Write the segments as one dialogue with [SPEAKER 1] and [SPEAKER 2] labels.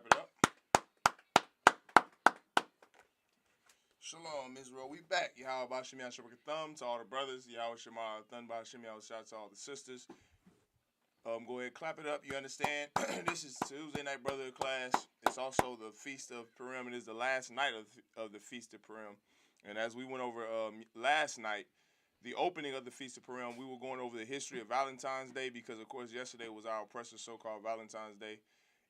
[SPEAKER 1] Clap it up. Shalom, Israel. We back. Yahweh Bashim Yahshua Thumb to all the brothers. Yahweh Shema Thun Bashim Yahweh shout to all the sisters. Go ahead, clap it up. You understand? This is Tuesday night Brotherhood class. It's also the Feast of Purim. It is the last night of the Feast of Purim. And as we went over last night, the opening of the Feast of Purim, we were going over the history of Valentine's Day because, of course, yesterday was our oppressor's so-called Valentine's Day.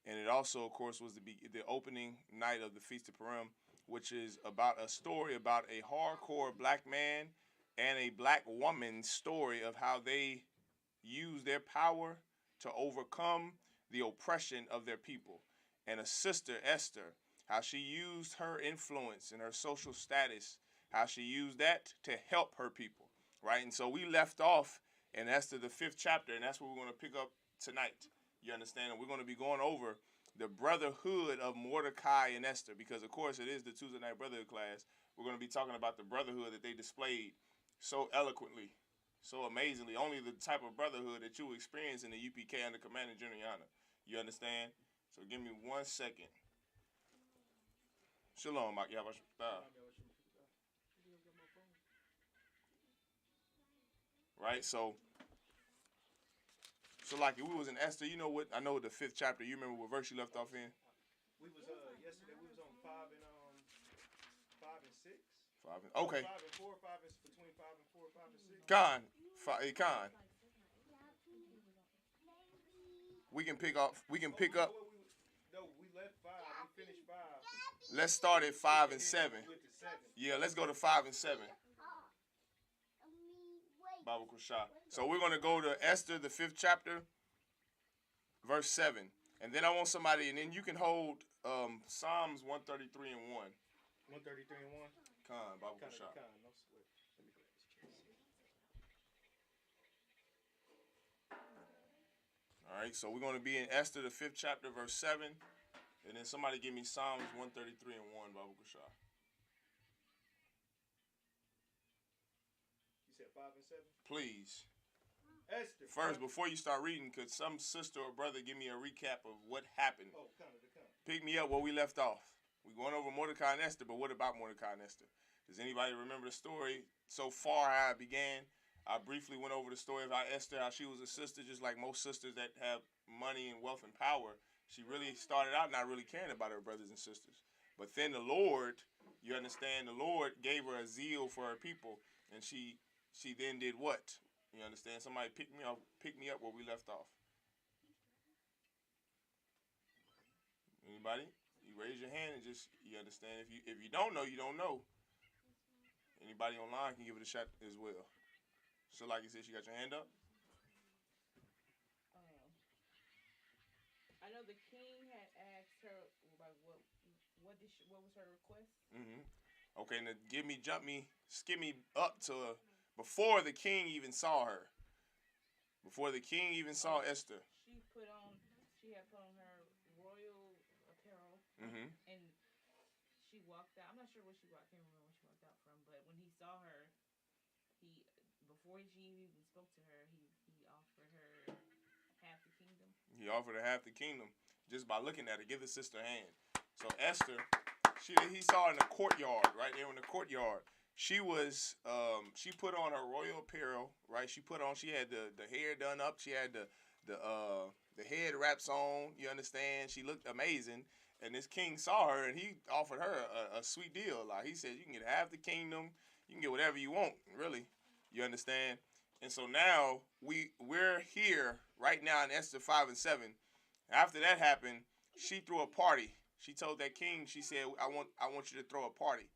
[SPEAKER 1] And it also, of course, was the opening night of the Feast of Purim, which is about a story about a hardcore black man and a black woman's story of how they use their power to overcome the oppression of their people. And a sister, Esther, how she used her influence and her social status, how she used that to help her people, right? And so we left off in Esther, the 5th chapter, and that's what we're going to pick up tonight. You understand? And we're going to be going over the brotherhood of Mordecai and Esther because, of course, it is the Tuesday night Brotherhood class. We're going to be talking about the brotherhood that they displayed so eloquently, so amazingly, only the type of brotherhood that you will experience in the UPK under Commander General. You understand? So give me 1 second. Shalom, Mike. Right, so like we was in Esther, you know what? I know the 5th chapter. You remember what verse you left off in?
[SPEAKER 2] We was yesterday. We was on 5 and 6.
[SPEAKER 1] 5 and okay.
[SPEAKER 2] 5 and 4. 5 is between 5 and 4. 5 and 6.
[SPEAKER 1] Con. We can pick up.
[SPEAKER 2] No, we left 5. We finished 5.
[SPEAKER 1] Let's start at 5 and 7. Yeah, let's go to 5 and 7. Bible Kushah. So we're going to go to Esther, the 5th chapter, verse 7. And then I want somebody, and then you can hold Psalms 133 and 1.
[SPEAKER 2] 133 and 1?
[SPEAKER 1] Con, Bible Kushah.
[SPEAKER 2] No sweat. Let me grab this chest.
[SPEAKER 1] All right, so we're going to be in Esther, the 5th chapter, verse 7. And then somebody give me Psalms 133 and 1, Bible Kushah.
[SPEAKER 2] 5 and 7?
[SPEAKER 1] Please.
[SPEAKER 2] Esther.
[SPEAKER 1] First, before you start reading, could some sister or brother give me a recap of what happened?
[SPEAKER 2] Oh, come.
[SPEAKER 1] Pick me up where we left off. We're going over Mordecai and Esther, but what about Mordecai and Esther? Does anybody remember the story so far how it began? I briefly went over the story of how Esther, how she was a sister, just like most sisters that have money and wealth and power. She really started out not really caring about her brothers and sisters. But then the Lord, you understand, the Lord gave her a zeal for her people, and she then did what? You understand? Somebody pick me up where we left off. Anybody? You raise your hand and just, you understand. If you don't know, you don't know. Anybody online can give it a shot as well. So like you said, she got your hand up?
[SPEAKER 3] I know the king had asked her like what was her request?
[SPEAKER 1] Mm-hmm. Okay, now skip me up to before the king even saw her. Before the king even saw Esther.
[SPEAKER 3] She had put on her royal apparel.
[SPEAKER 1] Mm-hmm.
[SPEAKER 3] And she walked out. I'm not sure where she walked. I can't remember where she walked out from. But when he saw her, before she even spoke to her, he offered her half the kingdom.
[SPEAKER 1] He offered her half the kingdom just by looking at her. Give the sister a hand. So Esther, he saw her in the courtyard, right there in the courtyard. She was, she put on her royal apparel, right? She had the hair done up. She had the head wraps on. You understand? She looked amazing. And this king saw her, and he offered her a sweet deal. Like he said, you can get half the kingdom. You can get whatever you want, really. You understand? And so now we're here right now in Esther 5 and 7. After that happened, she threw a party. She told that king, she said, I want you to throw a party.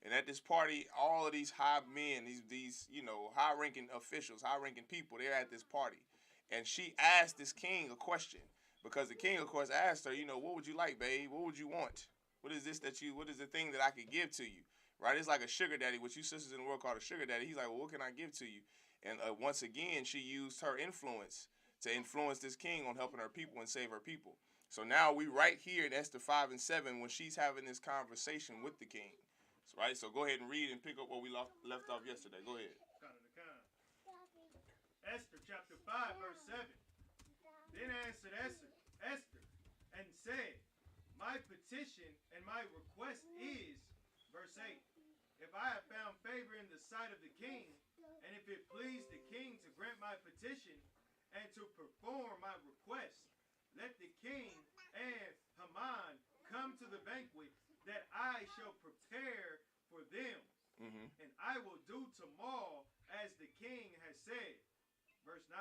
[SPEAKER 1] And at this party, all of these high men, these high-ranking officials, high-ranking people, they're at this party. And she asked this king a question. Because the king, of course, asked her, what would you like, babe? What would you want? What is the thing that I could give to you? Right? It's like a sugar daddy, what you sisters in the world call a sugar daddy. He's like, well, what can I give to you? And once again, she used her influence to influence this king on helping her people and save her people. So now we right here in Esther 5 and 7 when she's having this conversation with the king. Right? So go ahead and read and pick up what we left off yesterday. Go ahead.
[SPEAKER 2] Esther chapter 5, verse 7. Then answered Esther and said, my petition and my request is, verse 8, if I have found favor in the sight of the king, and if it please the king to grant my petition and to perform my request, let the king and Haman come to the banquet that I shall prepare for them.
[SPEAKER 1] Mm-hmm.
[SPEAKER 2] And I will do tomorrow as the king has said. Verse 9.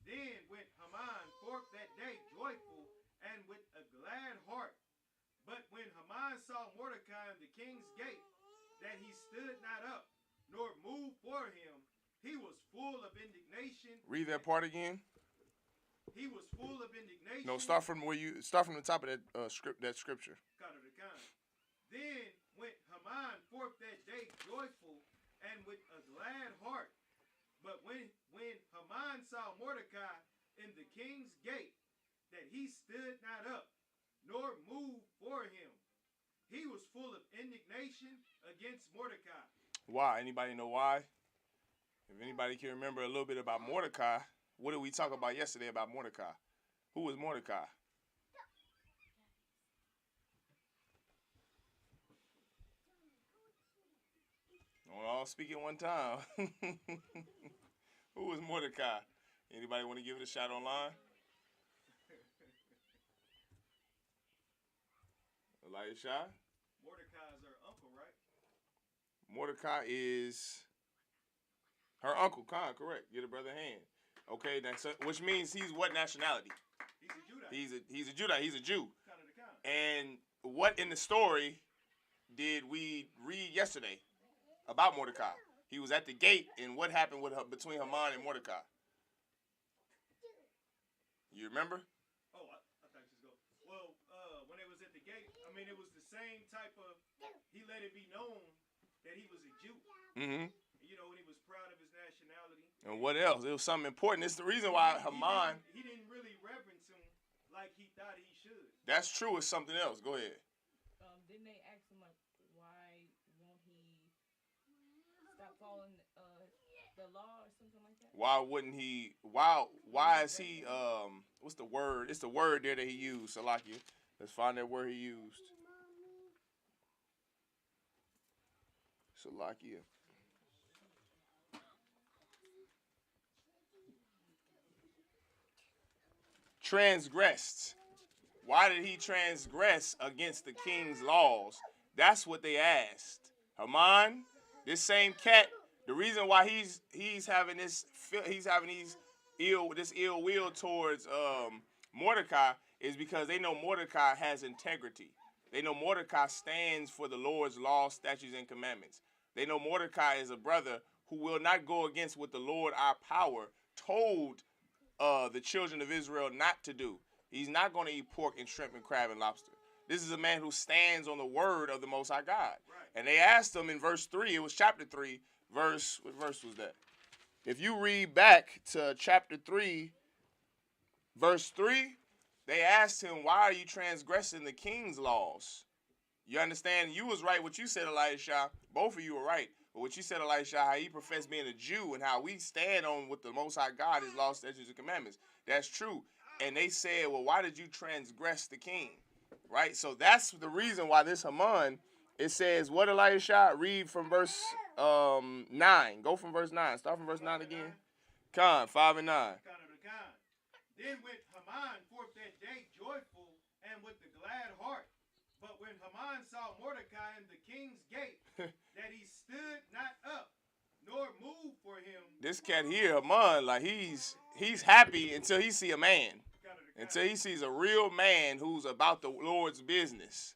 [SPEAKER 2] Then went Haman forth that day joyful and with a glad heart. But when Haman saw Mordecai in the king's gate, that he stood not up, nor moved for him, he was full of indignation.
[SPEAKER 1] Read that part again.
[SPEAKER 2] He was full of indignation.
[SPEAKER 1] No, start from the top of that scripture.
[SPEAKER 2] Then went Haman forth that day joyful and with a glad heart. But when Haman saw Mordecai in the king's gate, that he stood not up, nor moved for him, he was full of indignation against Mordecai.
[SPEAKER 1] Why? Anybody know why? If anybody can remember a little bit about Mordecai, what did we talk about yesterday about Mordecai? Who was Mordecai? Don't all speak at one time. Who was Mordecai? Anybody want to give it a shot online? Elisha?
[SPEAKER 2] Mordecai is her uncle, right?
[SPEAKER 1] Mordecai is her uncle, Khan, correct. Get a brother hand. Okay, that's which means he's what nationality?
[SPEAKER 2] He's a Judite.
[SPEAKER 1] He's a Judite. He's a Jew.
[SPEAKER 2] Kind of the kind.
[SPEAKER 1] And what in the story did we read yesterday about Mordecai? He was at the gate, and what happened with between Haman and Mordecai? You remember?
[SPEAKER 2] Oh, I thought you was going. Well, when it was at the gate, I mean, it was the same type of. He let it be known that he was a Jew.
[SPEAKER 1] Mm-hmm.
[SPEAKER 2] You know, when he was proud of his nationality.
[SPEAKER 1] And what else? It was something important. It's the reason why Haman.
[SPEAKER 2] He didn't really reverence him like he thought he should.
[SPEAKER 1] That's true. It's something else. Go ahead.
[SPEAKER 3] Didn't they ask him like, why won't he stop following the law or something like that?
[SPEAKER 1] Why wouldn't he? Why is he? What's the word? It's the word there that he used. Salakia. Let's find that word he used. Salakia. Transgressed. Why did he transgress against the king's laws? That's what they asked. Haman, this same cat. The reason why he's having this ill will towards Mordecai is because they know Mordecai has integrity. They know Mordecai stands for the Lord's law, statutes, and commandments. They know Mordecai is a brother who will not go against what the Lord, our power, told the children of Israel not to do. He's not going to eat pork and shrimp and crab and lobster. This is a man who stands on the word of the Most High God.
[SPEAKER 2] Right.
[SPEAKER 1] And they asked him in verse 3, it was chapter 3, what verse was that? If you read back to chapter 3, verse 3, they asked him, why are you transgressing the king's laws? You understand? You was right what you said, Elisha. Both of you were right. But what you said, Elisha, how he professed being a Jew and how we stand on with the Most High God, his laws, statutes, and commandments. That's true. And they said, well, why did you transgress the king? Right? So that's the reason why this Haman, it says, what, Elisha? Read from verse 9. Go from verse 9. Start from verse 9 again. Con, 5 and 9.
[SPEAKER 2] Then went Haman forth that day joyful and with a glad heart. But when Haman saw Mordecai in the king's gate, that he stood not up, nor moved for him.
[SPEAKER 1] This cat here, Haman, like he's happy until he see a man. Until he sees a real man who's about the Lord's business.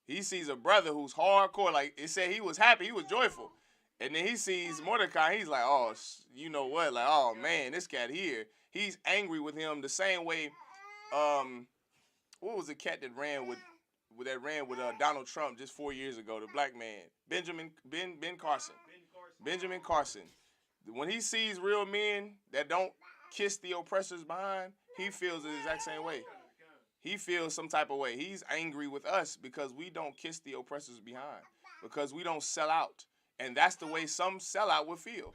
[SPEAKER 1] He sees a brother who's hardcore. Like it said, he was happy, he was joyful. And then he sees Mordecai, he's like, oh, you know what? Like, oh man, this cat here, he's angry with him the same way. What was the cat that ran with Donald Trump just 4 years ago? The black man, Ben Carson. Benjamin Carson. When he sees real men that don't kiss the oppressors behind, he feels the exact same way. He feels some type of way. He's angry with us because we don't kiss the oppressors behind, because we don't sell out. And that's the way some sellout would feel.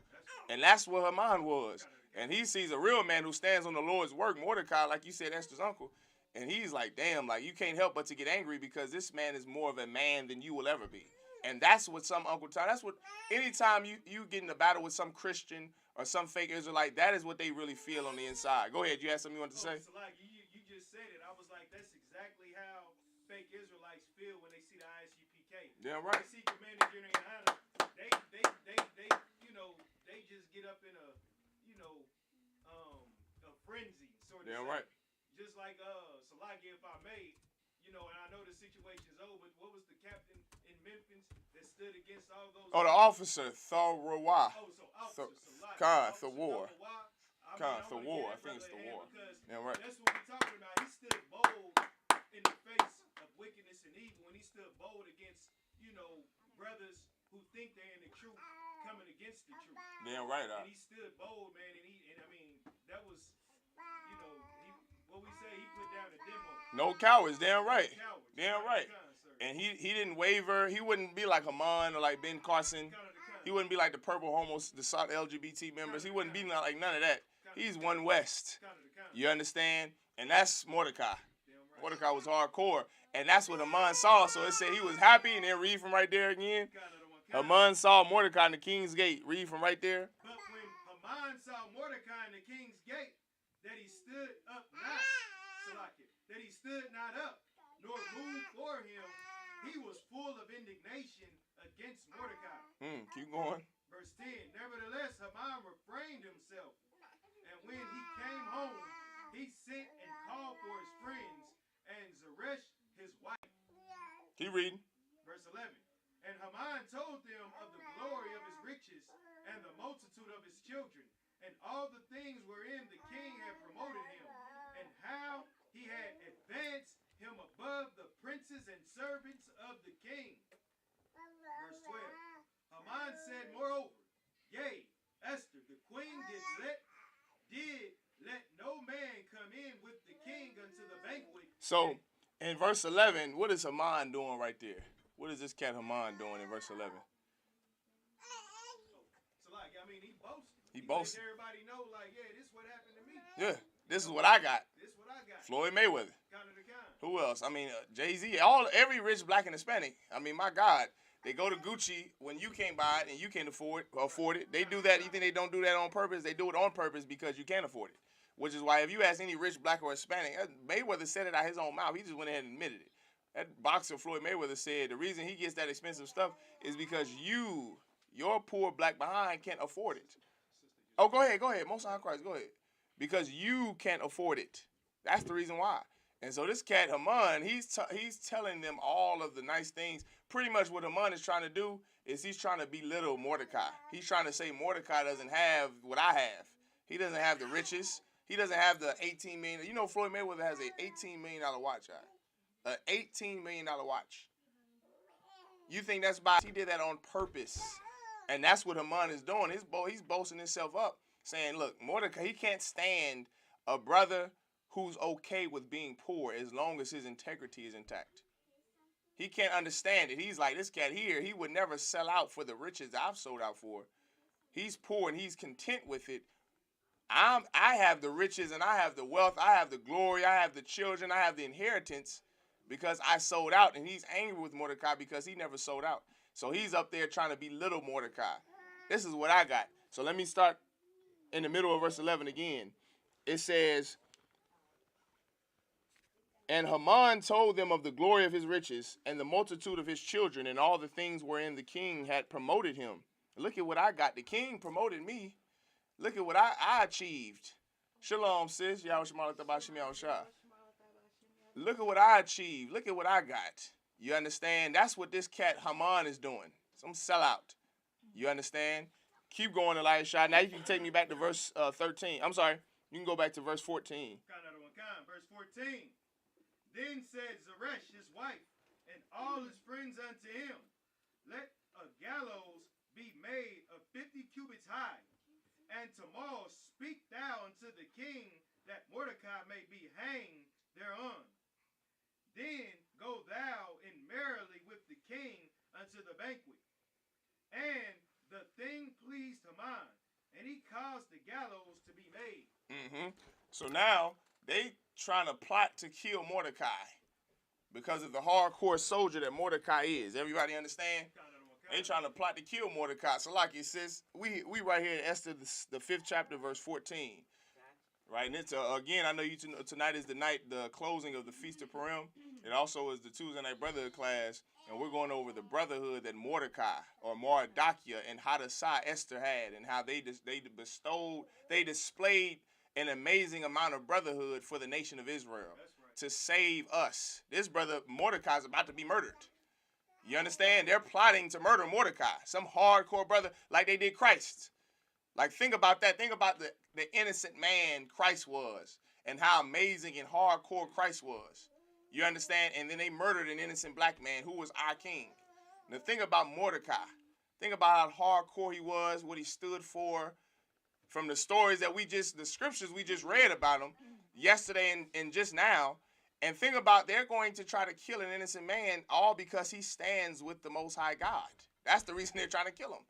[SPEAKER 1] And that's what Haman was. And he sees a real man who stands on the Lord's work, Mordecai, like you said, Esther's uncle. And he's like, damn, like you can't help but to get angry because this man is more of a man than you will ever be. And that's what some Uncle Tom, that's what, anytime you get in a battle with some Christian or some fake Israelite, that is what they really feel on the inside. Go ahead, you had something you wanted to say?
[SPEAKER 2] So like you just said it. I was like, that's exactly how fake Israelites feel when they see the ISUPK.
[SPEAKER 1] Yeah, right.
[SPEAKER 2] They see Commander General Hunter. They they just get up in a a frenzy sort of.
[SPEAKER 1] Yeah,
[SPEAKER 2] say.
[SPEAKER 1] right.
[SPEAKER 2] Just like Salagi, if I may, and I know the situation's over, but what was the captain in Memphis that stood against all those?
[SPEAKER 1] Oh, the officer, Thawar.
[SPEAKER 2] Oh, so officer Salagi.
[SPEAKER 1] Khan, Thawar.
[SPEAKER 2] Khan,
[SPEAKER 1] Thawar. I think it's Thawar.
[SPEAKER 2] Yeah,
[SPEAKER 1] right.
[SPEAKER 2] That's what we're talking about. He stood bold in the face of wickedness and evil, and he stood bold against, brothers who think they're in the truth coming against the truth.
[SPEAKER 1] Damn right.
[SPEAKER 2] And he stood bold, man, and I mean, that was, what we say, he put down a demo.
[SPEAKER 1] No cowards, damn right.
[SPEAKER 2] Cowards.
[SPEAKER 1] Damn right. And he didn't waver. He wouldn't be like Haman or like Ben Carson. He wouldn't be like the purple homos, the LGBT members. He wouldn't be like none of that. He's one West. You understand? And that's Mordecai. Mordecai was hardcore. And that's what Haman saw. So it said he was happy. And then read from right there again. Haman saw Mordecai in the king's gate. Read from right there.
[SPEAKER 2] But when Haman saw Mordecai in the king's gate, that he stood up not, that he stood not up, nor moved for him, he was full of indignation against Mordecai.
[SPEAKER 1] Keep going.
[SPEAKER 2] Verse 10, nevertheless, Haman refrained himself, and when he came home, he sent and called for his friends, and Zeresh, his wife.
[SPEAKER 1] Keep reading.
[SPEAKER 2] Verse 11, and Haman told them of the glory of his riches, and the multitude of his children, and all the things wherein the king had promoted him, and how he had advanced him above the princes and servants of the king. Verse 12. Haman said, moreover, yea, Esther, the queen did let no man come in with the king unto the banquet.
[SPEAKER 1] So, in verse 11, what is Haman doing right there? What is this cat Haman doing in verse 11?
[SPEAKER 2] So, like, I mean, he boasted.
[SPEAKER 1] He boasted.
[SPEAKER 2] Everybody know, like, yeah, this is what happened to me.
[SPEAKER 1] Yeah, this is what I got.
[SPEAKER 2] This is what I got.
[SPEAKER 1] Floyd Mayweather.
[SPEAKER 2] Kind of the kind.
[SPEAKER 1] Who else? I mean, Jay-Z, every rich black and Hispanic. I mean, my God. They go to Gucci when you can't buy it and you can't afford it. They do that. You think they don't do that on purpose? They do it on purpose because you can't afford it. Which is why if you ask any rich black or Hispanic, Mayweather said it out his own mouth. He just went ahead and admitted it. That boxer Floyd Mayweather said the reason he gets that expensive stuff is because your poor black behind can't afford it. Oh, go ahead. Most High Christ, go ahead. Because you can't afford it. That's the reason why. And so this cat Haman, he's telling them all of the nice things. Pretty much what Haman is trying to do is he's trying to belittle Mordecai. He's trying to say Mordecai doesn't have what I have. He doesn't have the riches. He doesn't have the $18 million. You know Floyd Mayweather has an $18 million watch, right? An $18 million watch. You think that's by... He did that on purpose. And that's what Haman is doing. He's boasting himself up, saying, look, Mordecai, he can't stand a brother who's okay with being poor as long as his integrity is intact. He can't understand it. He's like, this cat here, he would never sell out for the riches I've sold out for. He's poor and he's content with it. I have the riches and I have the wealth. I have the glory. I have the children. I have the inheritance because I sold out. And he's angry with Mordecai because he never sold out. So he's up there trying to belittle Mordecai. This is what I got. So let me start in the middle of verse 11 again. It says, and Haman told them of the glory of his riches and the multitude of his children and all the things wherein the king had promoted him. Look at what I got. The king promoted me. Look at what I achieved. Shalom, sis. Look at what I achieved. Look at what I got. You understand? That's what this cat Haman is doing. Some sellout. You understand? Keep going, Elisha. Now you can take me back to verse 13. I'm sorry. You can go back to verse 14.
[SPEAKER 2] Verse 14. Then said Zeresh, his wife, and all his friends unto him, let a gallows be made of 50 cubits high, and tomorrow speak thou unto the king that Mordecai may be hanged thereon. Then go thou in merrily with the king unto the banquet. And the thing pleased Haman, and he caused the gallows to be made.
[SPEAKER 1] So now they trying to plot to kill Mordecai because of the hardcore soldier that Mordecai is. Everybody understand? They trying to plot to kill Mordecai. So like it says, we right here in Esther, the 5th chapter, verse 14. Right, and it's again, I know tonight is the night, the closing of the Feast of Purim. It also is the Tuesday night Brotherhood class, and we're going over the Brotherhood that Mordecai or Mordecai and Hadassah Esther had, and how they displayed an amazing amount of brotherhood for the nation of Israel to save us. This brother Mordecai is about to be murdered. You understand? They're plotting to murder Mordecai, some hardcore brother like they did Christ. Like, think about that. Think about the innocent man Christ was and how amazing and hardcore Christ was. You understand? And then they murdered an innocent black man who was our king. Now, think about Mordecai. Think about how hardcore he was, what he stood for. From the stories that the scriptures we just read about him yesterday and just now. And think about they're going to try to kill an innocent man all because he stands with the Most High God. That's the reason they're trying to kill him.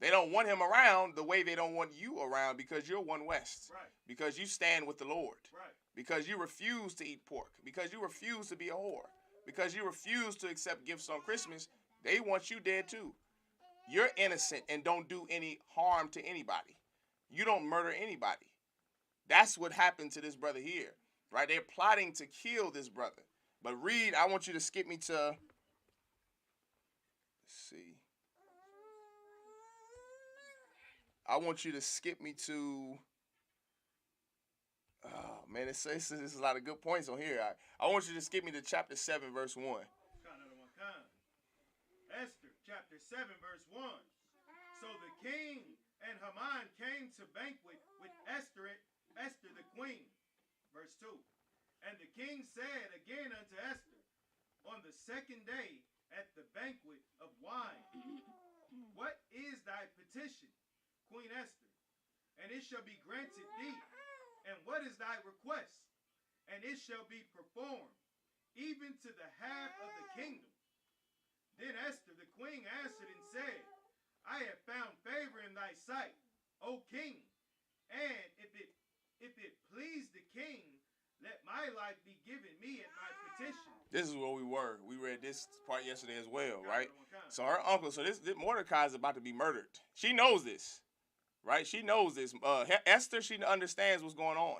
[SPEAKER 1] They don't want him around the way they don't want you around because you're one West.
[SPEAKER 2] Right.
[SPEAKER 1] Because you stand with the Lord.
[SPEAKER 2] Right.
[SPEAKER 1] Because you refuse to eat pork. Because you refuse to be a whore. Because you refuse to accept gifts on Christmas. They want you dead too. You're innocent and don't do any harm to anybody. You don't murder anybody. That's what happened to this brother here. Right? They're plotting to kill this brother. But read, I want you to skip me to, let's see. I want you to skip me to, oh man, this is a lot of good points on here. I want you to skip me to chapter 7, verse 1.
[SPEAKER 2] Esther, chapter 7, verse 1. So the king and Haman came to banquet with Esther the queen. Verse 2. And the king said again unto Esther, on the second day at the banquet of wine, what is thy petition, Queen Esther? And it shall be granted thee. And what is thy request? And it shall be performed, even to the half of the kingdom. Then Esther the queen answered and said, I have found favor in thy sight, O king. And if it please the king, let my life be given me at my petition.
[SPEAKER 1] This is where we were. We read this part yesterday as well, right? So her uncle, this Mordecai is about to be murdered. She knows this, right? She knows this. Esther, she understands what's going on.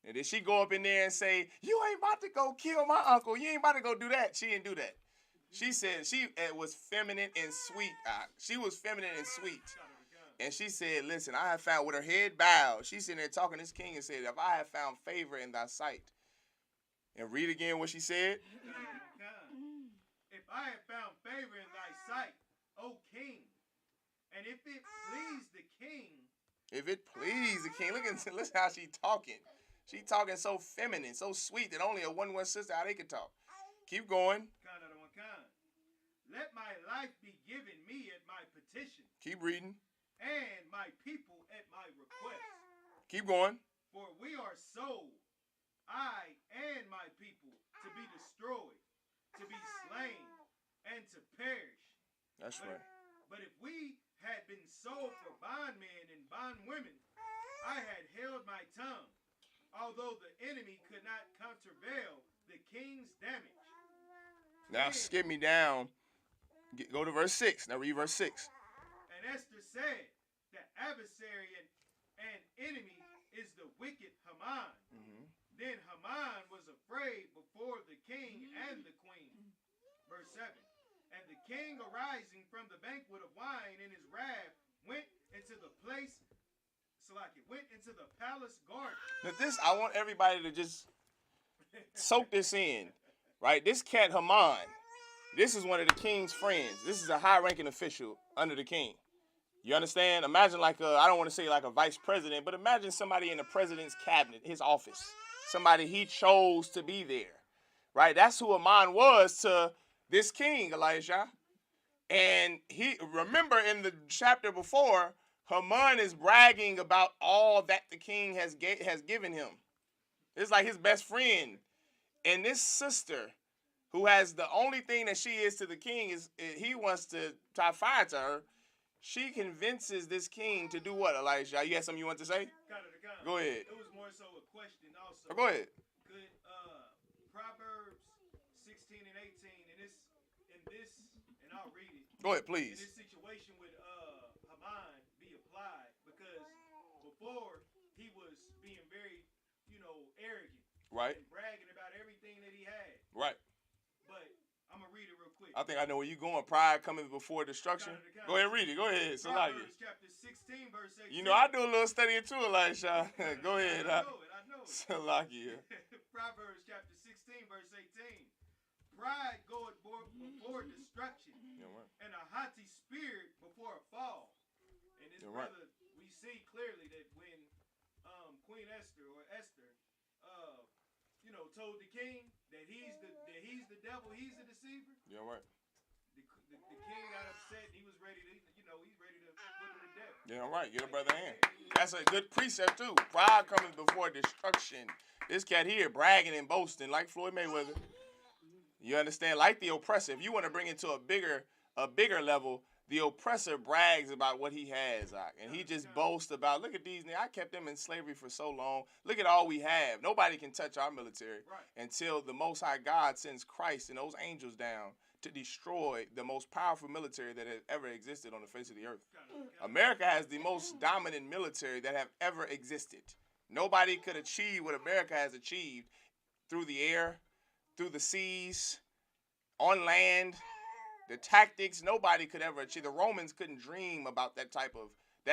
[SPEAKER 1] And did she go up in there and say, you ain't about to go kill my uncle. You ain't about to go do that. She didn't do that. She said she was feminine and sweet. She was feminine and sweet. And she said, listen, I have found, with her head bowed, she's sitting there talking to this king and said, if I have found favor in thy sight. And read again what she said.
[SPEAKER 2] If I have found favor in thy sight, O king, and if it please the king.
[SPEAKER 1] If it please the king. Listen how she talking. She talking so feminine, so sweet that only a one sister, how they can talk. Keep going.
[SPEAKER 2] Let my life be given me at my petition.
[SPEAKER 1] Keep reading.
[SPEAKER 2] And my people at my request.
[SPEAKER 1] Keep going.
[SPEAKER 2] For we are sold, I and my people, to be destroyed, to be slain, and to perish.
[SPEAKER 1] That's right.
[SPEAKER 2] But if we had been sold for bondmen and bondwomen, I had held my tongue, although the enemy could not countervail the king's damage.
[SPEAKER 1] Now skip me down. Go to verse 6. Now read verse 6.
[SPEAKER 2] And Esther said, the adversary and enemy is the wicked Haman. Mm-hmm. Then Haman was afraid before the king and the queen. Verse 7. And the king, arising from the banquet of wine in his wrath, went into the place, went into the palace garden.
[SPEAKER 1] Now I want everybody to just soak this in, right? This cat Haman, this is one of the king's friends. This is a high-ranking official under the king. You understand? Imagine I don't want to say like a vice president, but imagine somebody in the president's cabinet, his office. Somebody he chose to be there, right? That's who Haman was to this king, Elijah. And remember in the chapter before, Haman is bragging about all that the king has given him. It's like his best friend. And this sister, who has the only thing that she is to the king, is he wants to tie fire to her. She convinces this king to do what, Elijah? You had something you want to say?
[SPEAKER 2] Got it.
[SPEAKER 1] Go ahead.
[SPEAKER 2] It was more so a question also.
[SPEAKER 1] Go ahead.
[SPEAKER 2] Could Proverbs 16 and 18, and I'll read it.
[SPEAKER 1] Go ahead,
[SPEAKER 2] In
[SPEAKER 1] please.
[SPEAKER 2] this situation with Haman be applied, because before he was being very, arrogant,
[SPEAKER 1] Right.
[SPEAKER 2] and bragging about everything that he had.
[SPEAKER 1] Right.
[SPEAKER 2] But I'm gonna read it real quick.
[SPEAKER 1] I think I know where you're going. Pride coming before destruction.
[SPEAKER 2] Kinda.
[SPEAKER 1] Go ahead, read it. Go ahead.
[SPEAKER 2] Proverbs chapter 16, verse 18.
[SPEAKER 1] You know, I do a little study too, Elisha. Go ahead.
[SPEAKER 2] I know it.
[SPEAKER 1] Salakia.
[SPEAKER 2] Proverbs chapter 16, verse 18. Pride goeth before destruction, and a haughty spirit before a fall. And this brother, we see clearly that when Queen Esther told the king that he's the devil, he's the deceiver.
[SPEAKER 1] You're right.
[SPEAKER 2] The king got upset. And he was ready to, he's ready to put him to death.
[SPEAKER 1] Yeah, right. Get a brother in. That's a good precept too. Pride coming before destruction. This cat here bragging and boasting like Floyd Mayweather. You understand? Like the oppressor. If you want to bring it to a bigger level, the oppressor brags about what he has, and he just boasts about, look at these. I kept them in slavery for so long. Look at all we have. Nobody can touch our military until the Most High God sends Christ and those angels down to destroy the most powerful military that has ever existed on the face of the earth. America has the most dominant military that have ever existed. Nobody could achieve what America has achieved through the air, through the seas, on land. The tactics, nobody could ever achieve. The Romans couldn't dream about that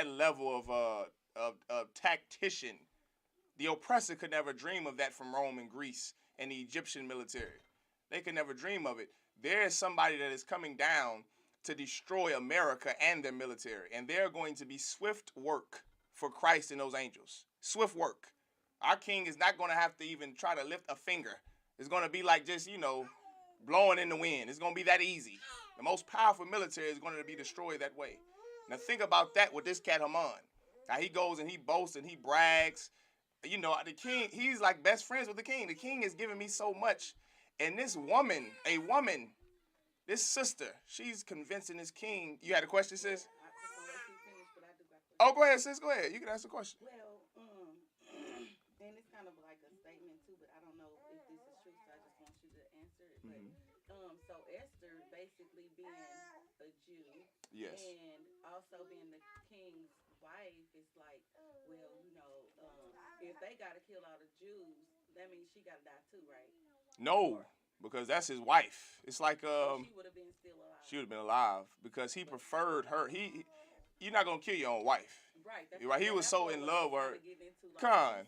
[SPEAKER 1] level of tactician. The oppressor could never dream of that from Rome and Greece and the Egyptian military. They could never dream of it. There is somebody that is coming down to destroy America and their military, and they're going to be swift work for Christ and those angels. Swift work. Our king is not going to have to even try to lift a finger. It's going to be like just, blowing in the wind. It's going to be that easy. The most powerful military is going to be destroyed that way. Now think about that with this cat Haman. Now he goes and he boasts and he brags. The king, he's like best friends with the king. The king is giving me so much. And this woman, this sister, she's convincing this king. You had a question, sis? Oh, go ahead, sis. Go ahead. You can ask the question.
[SPEAKER 4] Well, and it's kind of like a statement too, but I don't know if this is true, so I just want you to answer it. But so Esther basically being a Jew,
[SPEAKER 1] yes,
[SPEAKER 4] and also being the king's wife, it's like, well, if they got to kill all the Jews, that means she got to die too, right?
[SPEAKER 1] No, because that's his wife. It's like
[SPEAKER 4] so she would have been still alive.
[SPEAKER 1] She would have been alive because he preferred her. You're not gonna kill your own wife.
[SPEAKER 4] Right.
[SPEAKER 1] Right. He was so in love with her.
[SPEAKER 4] Con.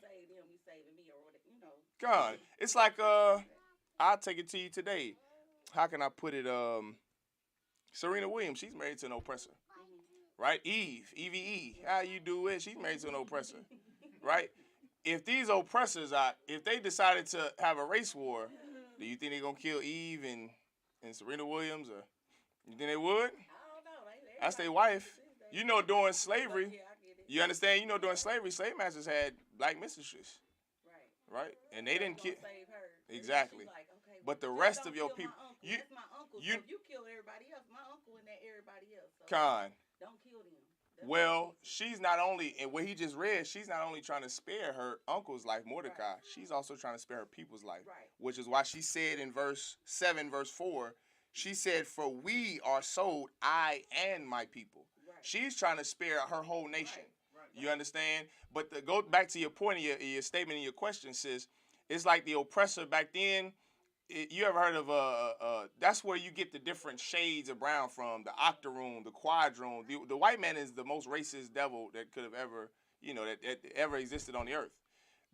[SPEAKER 1] Con. It's like I'll take it to you today. How can I put it? Serena Williams, she's married to an oppressor. Right? Eve. How you do it? She's married to an oppressor. Right? If these oppressors if they decided to have a race war, do you think they're gonna kill Eve and Serena Williams, or you think they would?
[SPEAKER 4] I don't know.
[SPEAKER 1] That's their wife. During slavery, you understand? During slavery, slave masters had black mistresses. Right? And they didn't kill. Exactly.
[SPEAKER 4] Like, okay,
[SPEAKER 1] but the rest of your people,
[SPEAKER 4] that's my uncle. So you kill everybody else. My uncle and that everybody else. So
[SPEAKER 1] Con.
[SPEAKER 4] Don't kill them.
[SPEAKER 1] Well, she's not only, and what he just read, she's not only trying to spare her uncle's life, Mordecai, she's also trying to spare her people's life.
[SPEAKER 4] Right.
[SPEAKER 1] Which is why she said in verse 7, verse 4, she said, "For we are sold, I and my people." Right. She's trying to spare her whole nation. Right. You understand? But to go back to your point of your statement and your question, sis, it's like the oppressor back then. You ever heard of that's where you get the different shades of brown from, the octoroon, the quadroon. The white man is the most racist devil that could have ever, that ever existed on the earth.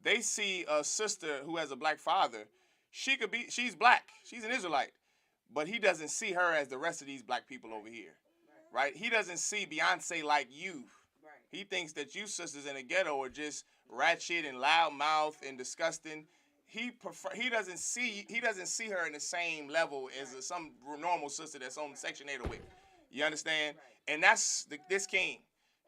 [SPEAKER 1] They see a sister who has a black father. She's black. She's an Israelite. But he doesn't see her as the rest of these black people over here. Right? He doesn't see Beyonce like you. Right. He thinks that you sisters in the ghetto are just ratchet and loudmouth and disgusting. He doesn't see her in the same level as some normal sister that's on Section 808. You understand? Right. And that's this king.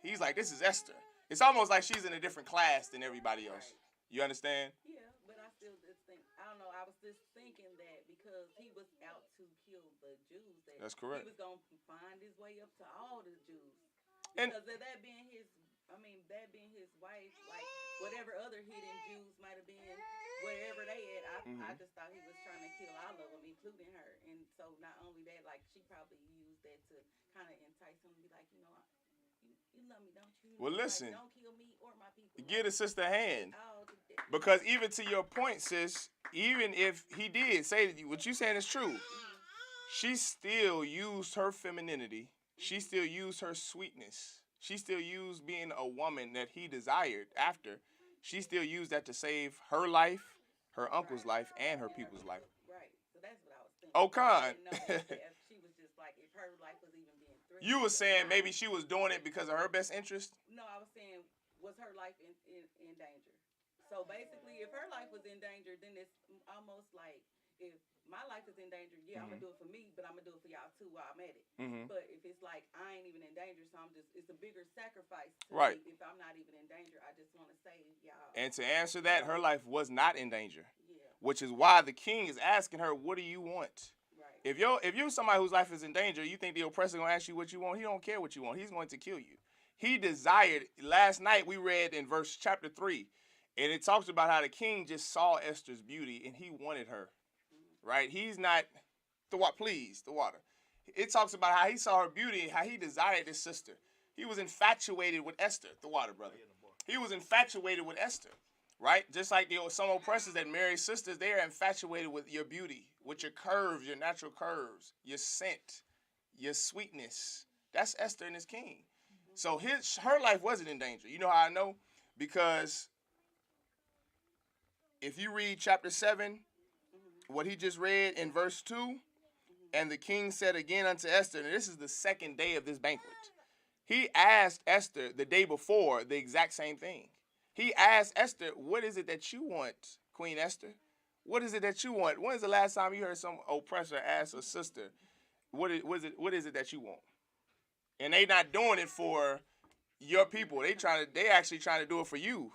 [SPEAKER 1] He's like, this is Esther. It's almost like she's in a different class than everybody else. Right. You understand?
[SPEAKER 4] Yeah, but I still just think, I don't know, I was just thinking that because he was out to kill the Jews.
[SPEAKER 1] That's correct.
[SPEAKER 4] He was going to find his way up to all the Jews.
[SPEAKER 1] And
[SPEAKER 4] because of that being his wife, like whatever other hidden Jews might have been wherever they at, I
[SPEAKER 1] Mhm.
[SPEAKER 4] just thought he was trying to kill all of them, including her. And so not only that, like she probably used that to kind of entice him to be like, you love me, don't you?
[SPEAKER 1] Well,
[SPEAKER 4] Like,
[SPEAKER 1] listen,
[SPEAKER 4] don't kill me or my people.
[SPEAKER 1] give
[SPEAKER 4] Like,
[SPEAKER 1] the sister a hand.
[SPEAKER 4] all the,
[SPEAKER 1] Because even to your point, sis, even if he did say that what you saying is true, she still used her femininity. She still used her sweetness. She still used being a woman that he desired after. She still used that to save her life, her uncle's life, and her people's life.
[SPEAKER 4] Right. So that's what I was thinking.
[SPEAKER 1] Oh,
[SPEAKER 4] I
[SPEAKER 1] Con.
[SPEAKER 4] didn't know if she was just like, if her life was even being threatened.
[SPEAKER 1] You were saying maybe she was doing it because of her best interest?
[SPEAKER 4] No, I was saying, was her life in danger? So basically, if her life was in danger, then it's almost like if my life is in danger, yeah, I'm gonna do it for me, but I'm gonna do it for y'all too while I'm at it. But if it's like I ain't even in danger, so it's a bigger sacrifice to
[SPEAKER 1] Right.
[SPEAKER 4] me if I'm not even in danger. I just want to save y'all.
[SPEAKER 1] And to answer that, her life was not in danger,
[SPEAKER 4] Yeah,
[SPEAKER 1] which is why the king is asking her, "What do you want?"
[SPEAKER 4] right.
[SPEAKER 1] If you're somebody whose life is in danger, you think the oppressor gonna ask you what you want? He don't care what you want. He's going to kill you. He desired. Last night we read in verse chapter 3, and it talks about how the king just saw Esther's beauty and he wanted her. Right? He's not the water. Please, the water. It talks about how he saw her beauty and how he desired this sister. He was infatuated with Esther. The water, brother. He was infatuated with Esther. Right? Just like some oppressors that marry sisters, they are infatuated with your beauty, with your curves, your natural curves, your scent, your sweetness. That's Esther and his king. So her life wasn't in danger. You know how I know? Because if you read chapter 7, what he just read in verse 2, and the king said again unto Esther, and this is the second day of this banquet. He asked Esther the day before the exact same thing. He asked Esther, what is it that you want, Queen Esther? What is it that you want? When is the last time you heard some oppressor ask a sister, what is it that you want? And they not doing it for your people. They actually trying to do it for you.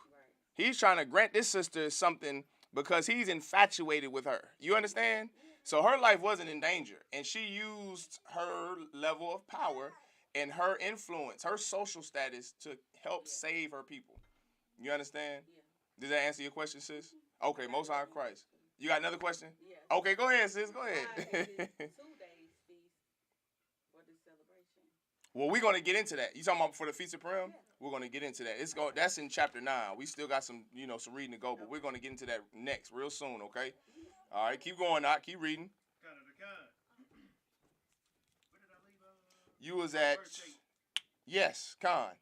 [SPEAKER 1] He's trying to grant this sister something because he's infatuated with her. You understand? So her life wasn't in danger, and she used her level of power and her influence, her social status to help save her people. You understand?
[SPEAKER 4] Yeah.
[SPEAKER 1] Does that answer your question, sis? Okay, Most High Christ. You got another question?
[SPEAKER 4] Yeah.
[SPEAKER 1] Okay, go ahead, sis. Go
[SPEAKER 4] Why
[SPEAKER 1] ahead.
[SPEAKER 4] is it 2 days feast for this celebration?
[SPEAKER 1] Well, we're gonna get into that. You talking about for the Feast of Purim?
[SPEAKER 4] Yeah.
[SPEAKER 1] We're gonna get into that. That's in chapter 9. We still got some reading to go, but we're gonna get into that next, real soon. Okay. All right, keep going, Doc. Keep reading.
[SPEAKER 2] Kind of the kind. Where did I leave?
[SPEAKER 1] You was at
[SPEAKER 2] Verse 8.
[SPEAKER 1] yes, Khan.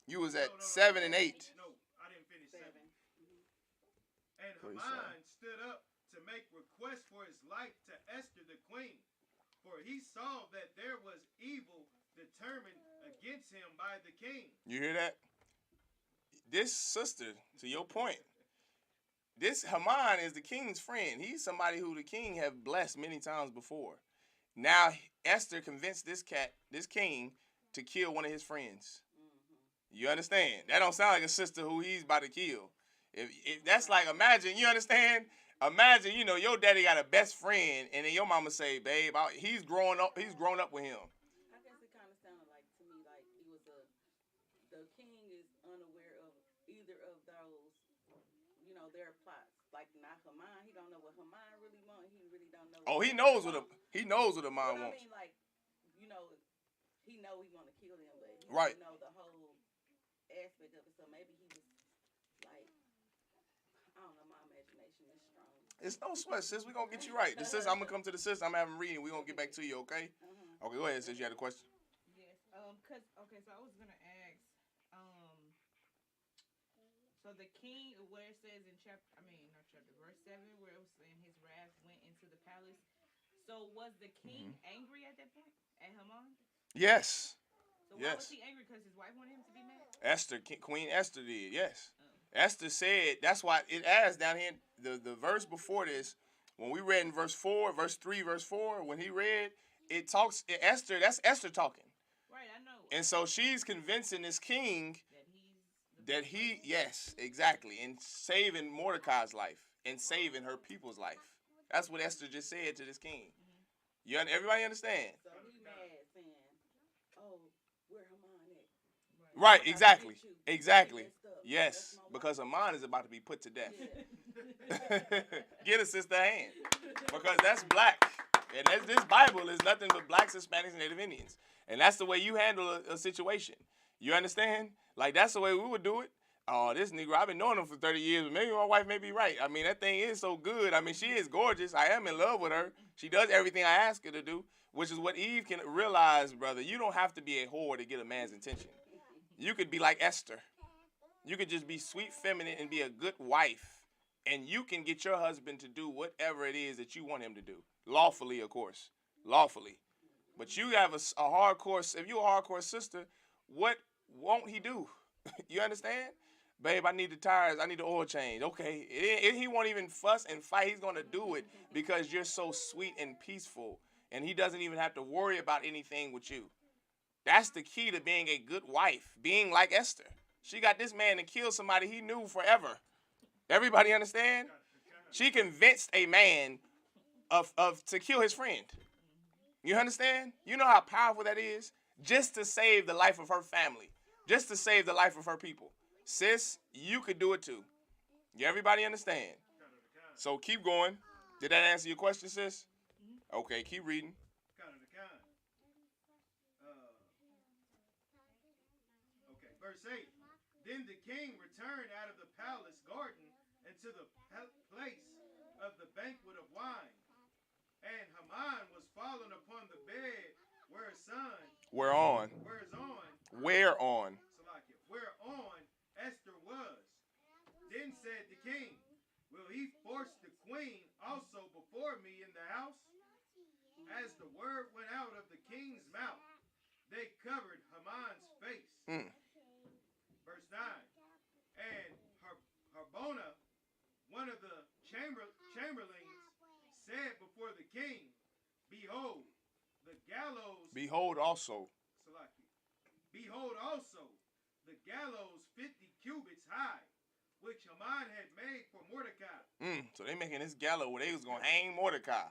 [SPEAKER 1] You was at
[SPEAKER 2] No,
[SPEAKER 1] 7 and 8.
[SPEAKER 2] No, I didn't finish 7.
[SPEAKER 4] 7.
[SPEAKER 2] And
[SPEAKER 1] Praise
[SPEAKER 2] Haman stood up to make request for his life to Esther the queen, for he saw that there was evil determined against him by the king.
[SPEAKER 1] You hear that? This sister, to your point, this Haman is the king's friend. He's somebody who the king have blessed many times before. Now Esther convinced this king, to kill one of his friends. You understand? That don't sound like a sister who he's about to kill. If that's like, imagine, you understand? Imagine, your daddy got a best friend, and then your mama say, babe, he's grown up with him.
[SPEAKER 4] I guess it kind of sounded like to me like the king is unaware of either of those, their plots. Like not Haman, he don't know what Haman really wants. He really don't know.
[SPEAKER 1] Oh, he knows what Haman wants.
[SPEAKER 4] I mean, like, he know he want to kill them, but he
[SPEAKER 1] Right.
[SPEAKER 4] don't know the whole aspect of it. So maybe he was like, I don't know. My imagination is strong.
[SPEAKER 1] It's no sweat, sis. We're going to get you right. I'm going to come to the sis. I'm having reading. We're going to get back to you, okay? Okay, go ahead, sis. You had a question?
[SPEAKER 3] Yes. So I was gonna ask, so the king, where it says in verse 7, where it was saying his wrath went into the palace. So was the king angry at that point at Haman?
[SPEAKER 1] Yes.
[SPEAKER 3] So why was he angry? Because his wife wanted him to be mad?
[SPEAKER 1] Queen Esther did, yes. Esther said, that's why it adds down here, the verse before this, when we read in verse 3, verse 4, when he read, that's Esther talking.
[SPEAKER 3] Right, I know.
[SPEAKER 1] And so she's convincing this king yes, exactly, and saving Mordecai's life and saving her people's life. That's what Esther just said to this king. Everybody understand?
[SPEAKER 4] So he mad saying, "Oh, where Haman at?"
[SPEAKER 1] Right,
[SPEAKER 4] I gotta
[SPEAKER 1] exactly.
[SPEAKER 4] get you.
[SPEAKER 1] Exactly.
[SPEAKER 4] Messed up.
[SPEAKER 1] Yes,
[SPEAKER 4] That's my
[SPEAKER 1] because
[SPEAKER 4] wife.
[SPEAKER 1] Amon is about to be put to death.
[SPEAKER 4] Yeah.
[SPEAKER 1] Get a sister a hand. Because that's black. And this Bible is nothing but blacks, Hispanics, and Native Indians. And that's the way you handle a situation. You understand? Like, that's the way we would do it. Oh, this Negro, I've been knowing him for 30 years, but maybe my wife may be right. I mean, that thing is so good. I mean, she is gorgeous. I am in love with her. She does everything I ask her to do, which is what Eve can realize, brother. You don't have to be a whore to get a man's attention. You could be like Esther. You could just be sweet, feminine, and be a good wife. And you can get your husband to do whatever it is that you want him to do. Lawfully, of course. Lawfully. But you have a hardcore, if you're a hardcore sister, what won't he do? You understand? Babe, I need the tires. I need the oil change. Okay. He won't even fuss and fight. He's going to do it because you're so sweet and peaceful. And he doesn't even have to worry about anything with you. That's the key to being a good wife. Being like Esther. She got this man to kill somebody he knew forever. Everybody understand? She convinced a man to kill his friend. You understand? You know how powerful that is? Just to save the life of her family. Just to save the life of her people. Sis, you could do it too. You everybody understand? So keep going. Did that answer your question, sis? Okay, keep reading.
[SPEAKER 2] Okay, verse 8. Then the king returned out of the palace garden into the place of the banquet of wine. And Haman was fallen upon the bed whereon
[SPEAKER 1] Whereon
[SPEAKER 2] Esther was. Then said the king, will he force the queen also before me in the house? As the word went out of the king's mouth, they covered Haman's face. Verse 9. And Harbona, one of the chamberlains, said before the king, behold, the gallows.
[SPEAKER 1] Behold also.
[SPEAKER 2] Behold also the gallows 50 cubits high, which Haman had made for Mordecai.
[SPEAKER 1] So they making this gallows where they was going to hang Mordecai.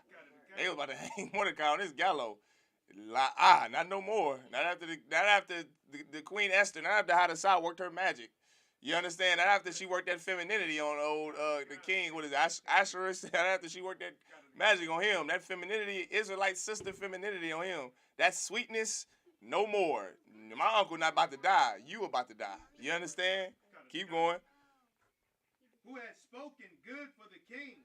[SPEAKER 1] They was about to hang Mordecai on this gallows. Not no more. Not after the Queen Esther, not after Hadassah worked her magic. You understand? Not after she worked that femininity on old the king, what is it, Asherus? Not after she worked that magic on him, that femininity, Israelite sister femininity on him. That sweetness, no more. My uncle not about to die. You about to die. You understand? Keep going.
[SPEAKER 2] Who had spoken good for the king.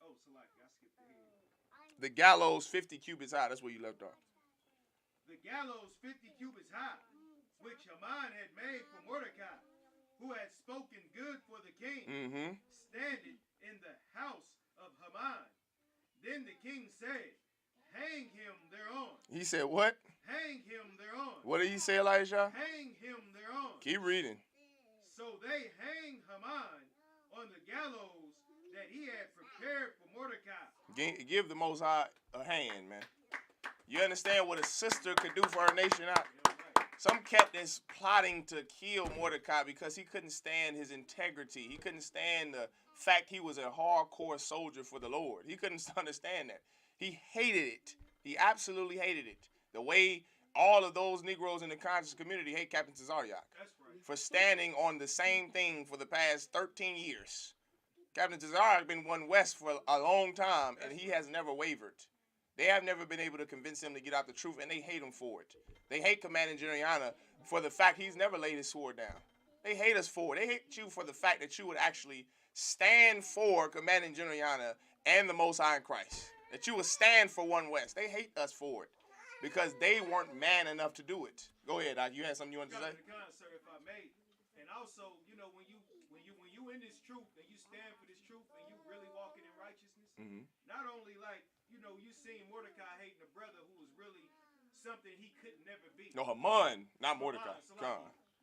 [SPEAKER 2] Oh, Salaki, I skipped ahead.
[SPEAKER 1] The gallows 50 cubits high. That's where you left off.
[SPEAKER 2] The gallows 50 cubits high, which Haman had made for Mordecai, who had spoken good for the king, standing in the house of Haman. Then the king said, hang him thereon.
[SPEAKER 1] He said what?
[SPEAKER 2] Hang him thereon.
[SPEAKER 1] What did he say, Elijah?
[SPEAKER 2] Hang him thereon.
[SPEAKER 1] Keep reading.
[SPEAKER 2] So they hang Haman on the gallows that he had prepared for Mordecai.
[SPEAKER 1] Give the Most High a hand, man. You understand what a sister could do for her nation out? Some kept this plotting to kill Mordecai because he couldn't stand his integrity. He couldn't stand the fact he was a hardcore soldier for the Lord. He couldn't understand that. He hated it. He absolutely hated it. The way all of those Negroes in the conscious community hate Captain Tazaryak for standing on the same thing for the past 13 years. Captain Tazaryak been one west for a long time, and he has never wavered. They have never been able to convince him to get out the truth, and they hate him for it. They hate Commandant General for the fact he's never laid his sword down. They hate us for it. They hate you for the fact that you would actually stand for Commandant General and the Most High in Christ. That you would stand for One West. They hate us for it because they weren't man enough to do it. Go ahead, Doc. You had something you wanted to say?
[SPEAKER 2] Sir, if I may. And also, you know, when you in this truth and you stand for this truth and you really walking in righteousness, not only like, you know, you seen Mordecai hating a brother who was really something he could never be.
[SPEAKER 1] No, Haman, not Mordecai.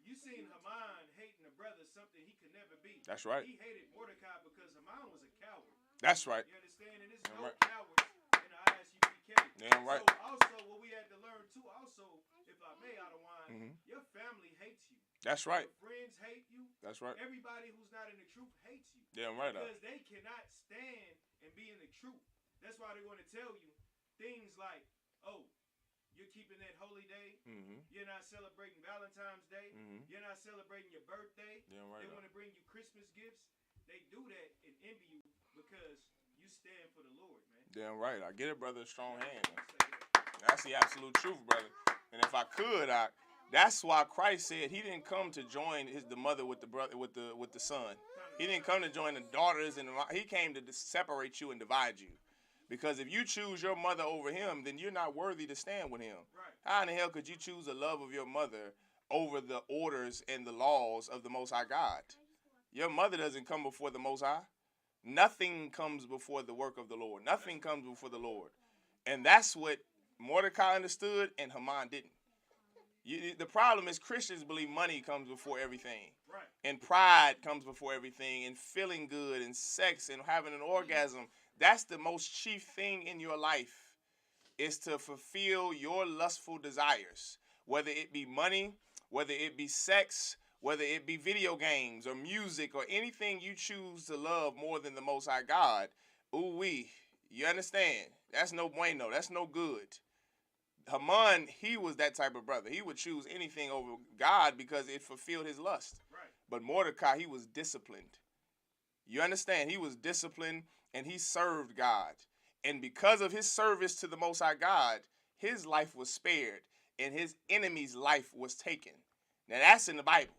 [SPEAKER 2] You seen Haman hating a brother something he could never be.
[SPEAKER 1] That's right.
[SPEAKER 2] He hated Mordecai because Haman was a coward.
[SPEAKER 1] That's right.
[SPEAKER 2] You understand? And there's no cowards in the ISUPK.
[SPEAKER 1] Damn right.
[SPEAKER 2] So also what we had to learn too, also, if I may, Adawan, your family hates you.
[SPEAKER 1] That's right.
[SPEAKER 2] Your friends hate you.
[SPEAKER 1] That's right.
[SPEAKER 2] Everybody who's not in the truth hates you.
[SPEAKER 1] Damn right.
[SPEAKER 2] Because they cannot stand and be in the truth. That's why they want to tell you things like, oh, you're keeping that holy day.
[SPEAKER 1] Mm-hmm.
[SPEAKER 2] You're not celebrating Valentine's Day.
[SPEAKER 1] Mm-hmm.
[SPEAKER 2] You're not celebrating your birthday.
[SPEAKER 1] Damn right.
[SPEAKER 2] They want to bring you Christmas gifts. They do that and envy you because you stand for the Lord, man.
[SPEAKER 1] Damn right. I get it, brother. Strong hand.
[SPEAKER 2] Say that.
[SPEAKER 1] That's the absolute truth, brother. And if I could, that's why Christ said he didn't come to join the mother with the brother with the son. He didn't come to join the daughters, and he came to separate you and divide you. Because if you choose your mother over him, then you're not worthy to stand with him.
[SPEAKER 2] Right.
[SPEAKER 1] How in the hell could you choose the love of your mother over the orders and the laws of the Most High God? Your mother doesn't come before the Most High. Nothing comes before the work of the Lord. Nothing comes before the Lord. And that's what Mordecai understood and Haman didn't. The problem is Christians believe money comes before everything.
[SPEAKER 2] Right.
[SPEAKER 1] And pride comes before everything. And feeling good and sex and having an orgasm. That's the most chief thing in your life, is to fulfill your lustful desires. Whether it be money, whether it be sex, whether it be video games or music or anything you choose to love more than the Most High God. Ooh-wee. You understand? That's no bueno. That's no good. Haman, he was that type of brother. He would choose anything over God because it fulfilled his lust.
[SPEAKER 2] Right.
[SPEAKER 1] But Mordecai, he was disciplined. You understand? He was disciplined and he served God. And because of his service to the Most High God, his life was spared and his enemy's life was taken. Now that's in the Bible.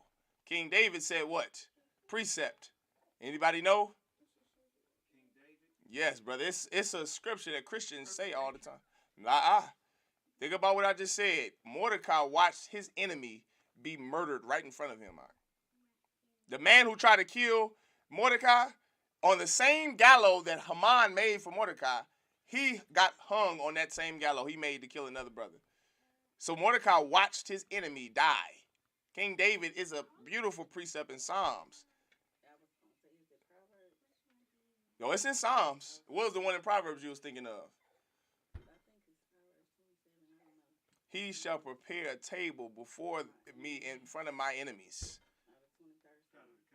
[SPEAKER 1] King David said what? Precept. Anybody know?
[SPEAKER 2] King David.
[SPEAKER 1] Yes, brother. It's a scripture that Christians say all the time. Think about what I just said. Mordecai watched his enemy be murdered right in front of him. The man who tried to kill Mordecai, on the same gallows that Haman made for Mordecai, he got hung on that same gallows he made to kill another brother. So Mordecai watched his enemy die. King David is a beautiful precept in Psalms. No, it's in Psalms. What was the one in Proverbs you was thinking of? He shall prepare a table before me in front of my enemies.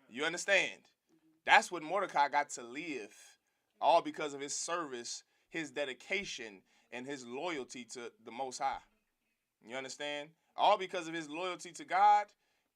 [SPEAKER 1] You understand? That's what Mordecai got to live, all because of his service, his dedication, and his loyalty to the Most High. You understand? All because of his loyalty to God,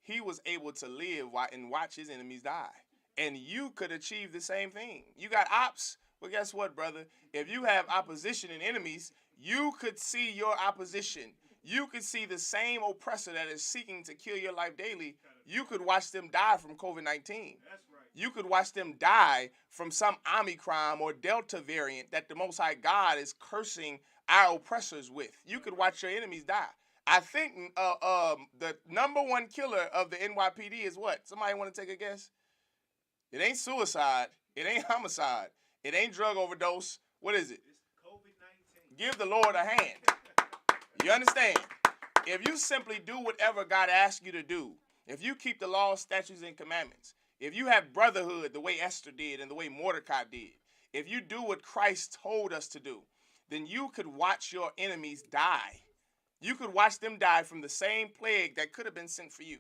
[SPEAKER 1] he was able to live and watch his enemies die. And you could achieve the same thing. You got ops. Well, guess what, brother? If you have opposition and enemies, you could see your opposition. You could see the same oppressor that is seeking to kill your life daily. You could watch them die from COVID-19.
[SPEAKER 2] That's right.
[SPEAKER 1] You could watch them die from some Omicron or Delta variant that the Most High God is cursing our oppressors with. You could watch your enemies die. I think the number one killer of the NYPD is what? Somebody want to take a guess? It ain't suicide. It ain't homicide. It ain't drug overdose. What is it?
[SPEAKER 2] It's COVID-19.
[SPEAKER 1] Give the Lord a hand. You understand? If you simply do whatever God asks you to do, if you keep the law, statutes, and commandments, if you have brotherhood the way Esther did and the way Mordecai did, if you do what Christ told us to do, then you could watch your enemies die. You could watch them die from the same plague that could have been sent for you.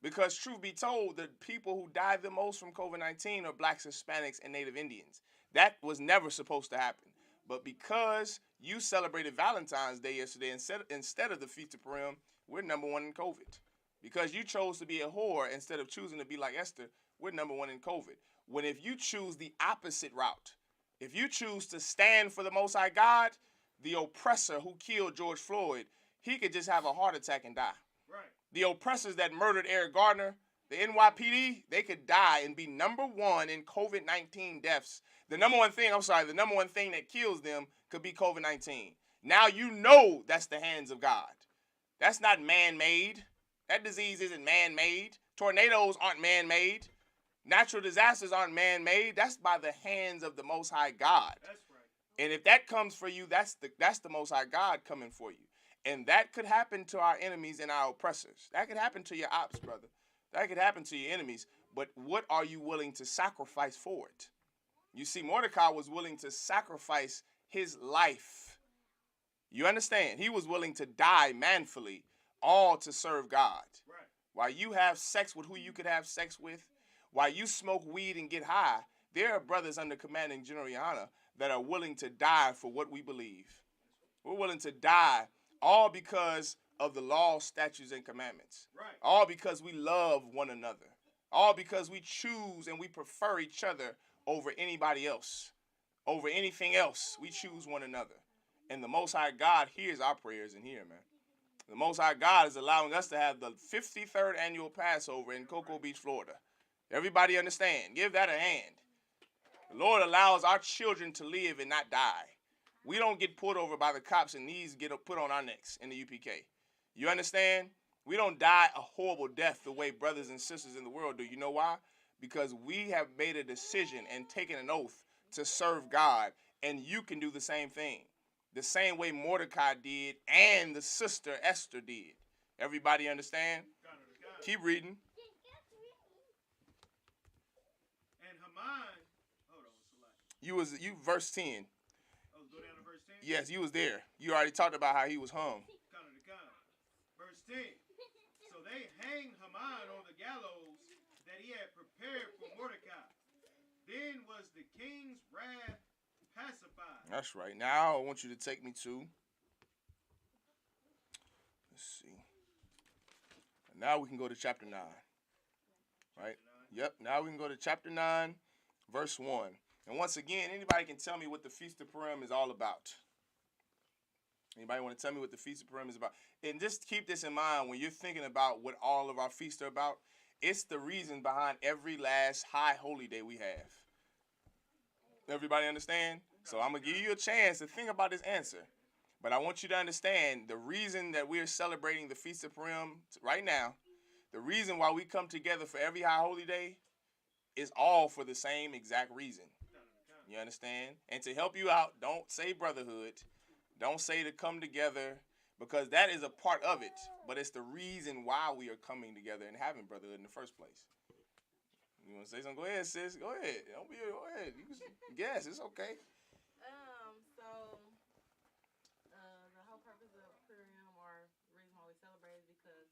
[SPEAKER 1] Because truth be told, the people who died the most from COVID-19 are blacks, Hispanics, and Native Indians. That was never supposed to happen. But because you celebrated Valentine's Day yesterday instead of the Feast of Purim, we're number one in COVID. Because you chose to be a whore instead of choosing to be like Esther, we're number one in COVID. When if you choose the opposite route, if you choose to stand for the Most High God, the oppressor who killed George Floyd, he could just have a heart attack and die.
[SPEAKER 2] Right.
[SPEAKER 1] The oppressors that murdered Eric Gardner, the NYPD, they could die and be number one in COVID-19 deaths. The number one thing that kills them could be COVID-19. Now you know that's the hands of God. That's not man-made. That disease isn't man-made. Tornadoes aren't man-made. Natural disasters aren't man-made. That's by the hands of the Most High God.
[SPEAKER 2] That's right.
[SPEAKER 1] And if that comes for you, that's the Most High God coming for you. And that could happen to our enemies and our oppressors. That could happen to your ops, brother. That could happen to your enemies. But what are you willing to sacrifice for it? You see, Mordecai was willing to sacrifice his life. You understand? He was willing to die manfully, all to serve God.
[SPEAKER 2] Right.
[SPEAKER 1] While you have sex with who you could have sex with, while you smoke weed and get high, there are brothers under Commanding General Yana that are willing to die for what we believe. We're willing to die All because of the law, statutes, and commandments.
[SPEAKER 2] Right.
[SPEAKER 1] All because we love one another. All because we choose and we prefer each other over anybody else. Over anything else, we choose one another. And the Most High God hears our prayers in here, man. The Most High God is allowing us to have the 53rd annual Passover in Cocoa Beach, Florida. Everybody understand? Give that a hand. The Lord allows our children to live and not die. We don't get pulled over by the cops and these get put on our necks in the UPK. You understand? We don't die a horrible death the way brothers and sisters in the world do. You know why? Because we have made a decision and taken an oath to serve God, and you can do the same thing. The same way Mordecai did and the sister Esther did. Everybody understand? Keep reading.
[SPEAKER 2] And Haman, hold on, Salaki.
[SPEAKER 1] You verse 10.
[SPEAKER 2] Oh, go down to verse 10?
[SPEAKER 1] Yes, you was there. You already talked about how he was hung.
[SPEAKER 2] Verse 10. So they hanged Haman on the gallows that he had prepared for Mordecai. Then was the king's wrath pacified.
[SPEAKER 1] That's right. Now I want you to take me to, let's see. Now we can go to chapter 9. Right? Yep. Now we can go to chapter 9, verse 1. And once again, anybody can tell me what the Feast of Purim is all about. Anybody want to tell me what the Feast of Purim is about? And just keep this in mind when you're thinking about what all of our feasts are about. It's the reason behind every last high holy day we have. Everybody understand? So I'm going to give you a chance to think about this answer. But I want you to understand the reason that we're celebrating the Feast of Purim right now, the reason why we come together for every high holy day is all for the same exact reason. You understand? And to help you out, don't say brotherhood. Don't say to come together, because that is a part of it. But it's the reason why we are coming together and having brotherhood in the first place. You want to say something? Go ahead, sis. Go ahead. Don't be. Go ahead. You can guess. It's okay.
[SPEAKER 4] So the whole purpose of Purim, or the reason why we celebrate, is because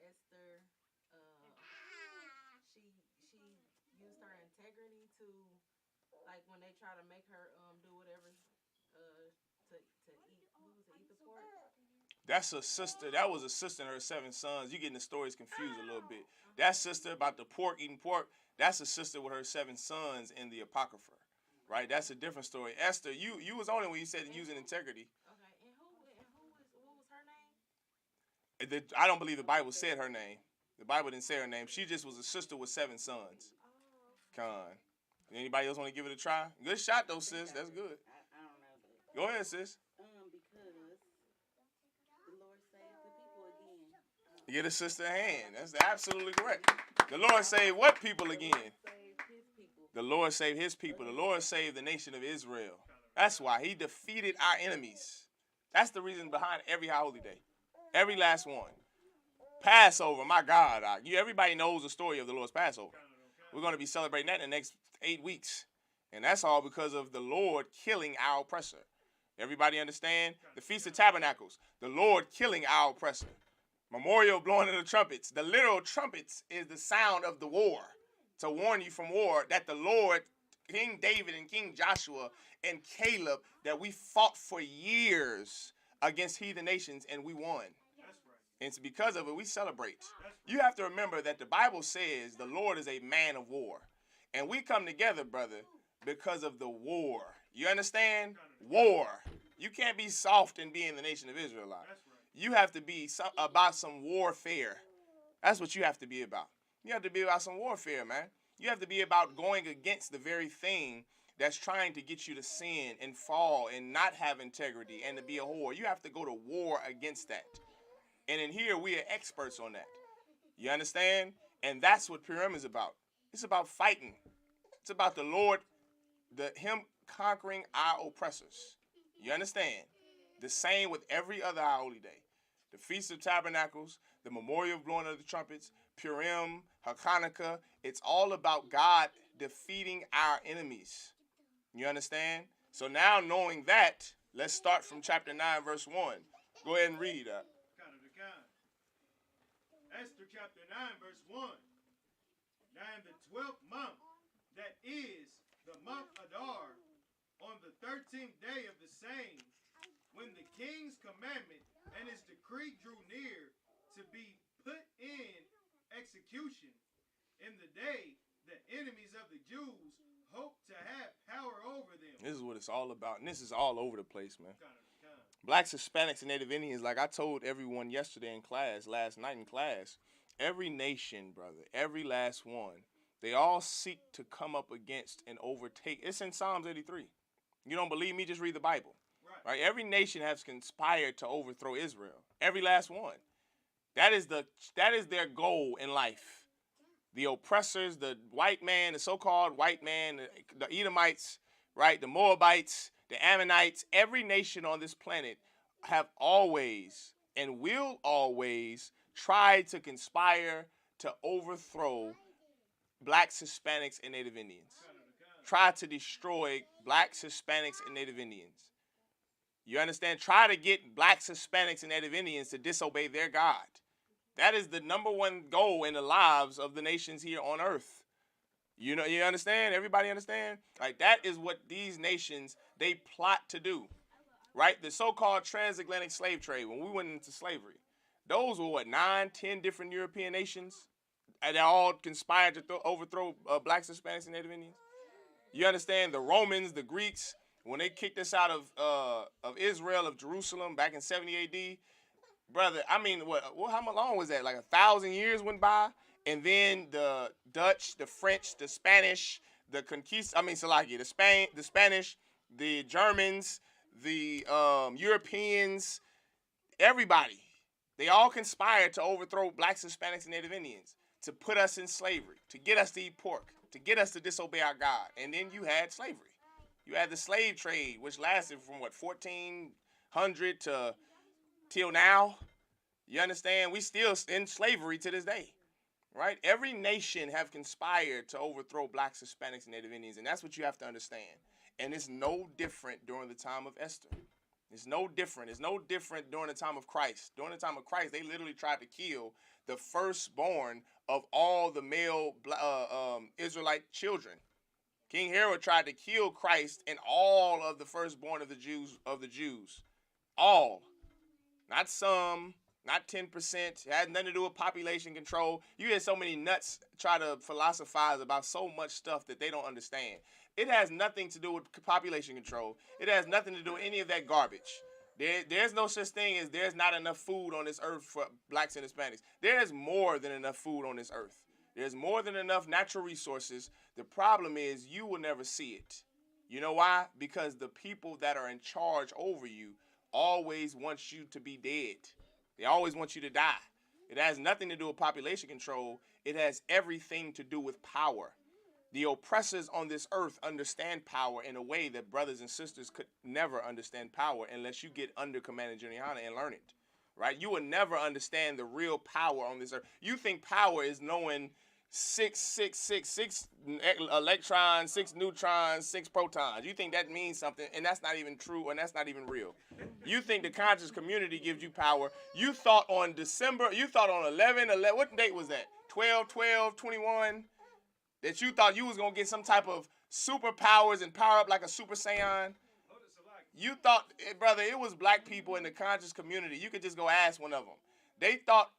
[SPEAKER 4] Esther, she used her integrity to, like, when they try to make her do whatever to eat. Who was it? Eat the pork.
[SPEAKER 1] That's a sister. That was a sister and her 7 sons. You getting the stories confused a little bit. That sister about the pork, eating pork, that's a sister with her 7 sons in the Apocrypha. Right? That's a different story. Esther, you was only when you said using integrity.
[SPEAKER 4] Okay, and what was her name?
[SPEAKER 1] I don't believe the Bible said her name. The Bible didn't say her name. She just was a sister with 7 sons. Con. Anybody else want to give it a try? Good shot though, sis. That's good.
[SPEAKER 4] I don't know.
[SPEAKER 1] Go ahead, sis.
[SPEAKER 4] Because the Lord saved the people again.
[SPEAKER 1] Get a sister a hand. That's absolutely correct. The Lord saved what people again? The Lord saved his people. The Lord saved the nation of Israel. That's why he defeated our enemies. That's the reason behind every high holy day. Every last one. Passover, my God. Everybody knows the story of the Lord's Passover. We're going to be celebrating that in the next 8 weeks. And that's all because of the Lord killing our oppressor. Everybody understand? The Feast of Tabernacles. The Lord killing our oppressor. Memorial blowing of the trumpets. The literal trumpets is the sound of the war. To warn you from war, that the Lord, King David and King Joshua and Caleb, that we fought for years against heathen nations and we won. And it's because of it we celebrate. You have to remember that the Bible says the Lord is a man of war. And we come together, brother, because of the war. You understand? War. You can't be soft and be in the nation of Israel. You have to be about some warfare. That's what you have to be about. You have to be about some warfare, man. You have to be about going against the very thing that's trying to get you to sin and fall and not have integrity and to be a whore. You have to go to war against that. And in here, we are experts on that. You understand? And that's what Purim is about. It's about fighting. It's about the Lord, him conquering our oppressors. You understand? The same with every other high holy day. The Feast of Tabernacles, the Memorial of Blowing of the Trumpets, Purim, Hanukkah. It's all about God defeating our enemies. You understand? So now knowing that, let's start from chapter 9, verse 1. Go ahead and read.
[SPEAKER 2] Esther chapter 9, verse 1. Now in the 12th month, that is the month Adar, on the 13th day of the same, when the king's commandment
[SPEAKER 1] it's all about, and this is all over the place, man.
[SPEAKER 2] Kind.
[SPEAKER 1] Blacks, Hispanics, and Native Indians, like I told everyone yesterday in class, last night in class, every nation, brother, every last one, they all seek to come up against and overtake. It's in Psalms 83. You don't believe me? Just read the Bible. Right? Every nation has conspired to overthrow Israel. Every last one. That is their goal in life. The oppressors, the white man, the so-called white man, the Edomites, right? The Moabites, the Ammonites, every nation on this planet have always and will always try to conspire to overthrow blacks, Hispanics, and Native Indians. Try to destroy blacks, Hispanics, and Native Indians. You understand? Try to get blacks, Hispanics, and Native Indians to disobey their God. That is the number one goal in the lives of the nations here on earth. You know, you understand? Everybody understand? Like, that is what these nations, they plot to do. Right? The so-called transatlantic slave trade, when we went into slavery, those were what, 9, 10 different European nations? And they all conspired to overthrow blacks, Hispanics, and Native Indians? You understand? The Romans, the Greeks, when they kicked us out of Israel, of Jerusalem, back in 70 A.D., brother, I mean, how long was that? Like 1,000 years went by, and then the Dutch, the French, the Spanish, the Spanish, the Germans, the Europeans, everybody, they all conspired to overthrow blacks, Hispanics, and Native Indians, to put us in slavery, to get us to eat pork, to get us to disobey our God. And then you had slavery. You had the slave trade, which lasted from 1400 to till now. You understand? We still in slavery to this day, right? Every nation have conspired to overthrow blacks, Hispanics, and Native Indians, and that's what you have to understand. And it's no different during the time of Esther. It's no different. It's no different during the time of Christ. During the time of Christ, they literally tried to kill the firstborn of all the male Israelite children. King Herod tried to kill Christ and all of the firstborn of the Jews. All. Not some, not 10%. It had nothing to do with population control. You hear so many nuts try to philosophize about so much stuff that they don't understand. It has nothing to do with population control. It has nothing to do with any of that garbage. There's no such thing as there's not enough food on this earth for blacks and Hispanics. There's more than enough food on this earth. There's more than enough natural resources. The problem is you will never see it. You know why? Because the people that are in charge over you always want you to be dead. They always want you to die. It has nothing to do with population control. It has everything to do with power. The oppressors on this earth understand power in a way that brothers and sisters could never understand power unless you get under Command and General and learn it. Right? You will never understand the real power on this earth. You think power is knowing 6 electrons, 6 neutrons, 6 protons. You think that means something, and that's not even true, and that's not even real. You think the conscious community gives you power. You thought on 11, what date was that? 12/12/21, that you thought you was going to get some type of superpowers and power up like a Super Saiyan. You thought, brother, it was black people in the conscious community. You could just go ask one of them. They thought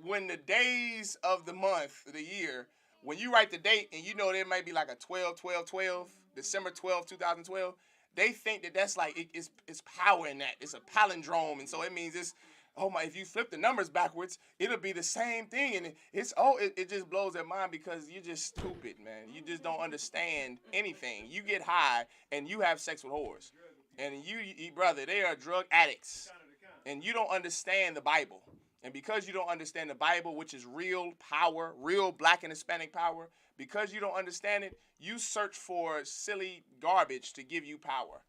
[SPEAKER 1] when the days of the month, the year, when you write the date and you know there might be like a 12/12/12, December 12th, 2012, they think that that's like, it's power in that. It's a palindrome. And so it means if you flip the numbers backwards, it'll be the same thing. And it just blows their mind because you're just stupid, man. You just don't understand anything. You get high and you have sex with whores. And you brother, they are drug addicts. And you don't understand the Bible. And because you don't understand the Bible, which is real power, real black and Hispanic power, because you don't understand it, you search for silly garbage to give you power.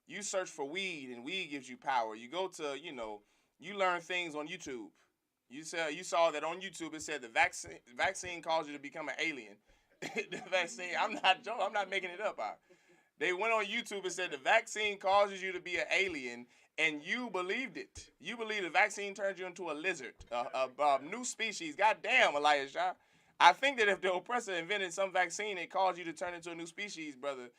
[SPEAKER 1] You search for weed, and weed gives you power. You go to, you learn things on YouTube. You saw that on YouTube it said the vaccine caused you to become an alien. The vaccine, I'm not joking, I'm not making it up. They went on YouTube and said the vaccine causes you to be an alien, and you believed it. You believe the vaccine turns you into a lizard, a new species. Goddamn, Elijah. I think that if the oppressor invented some vaccine that caused you to turn into a new species, brother,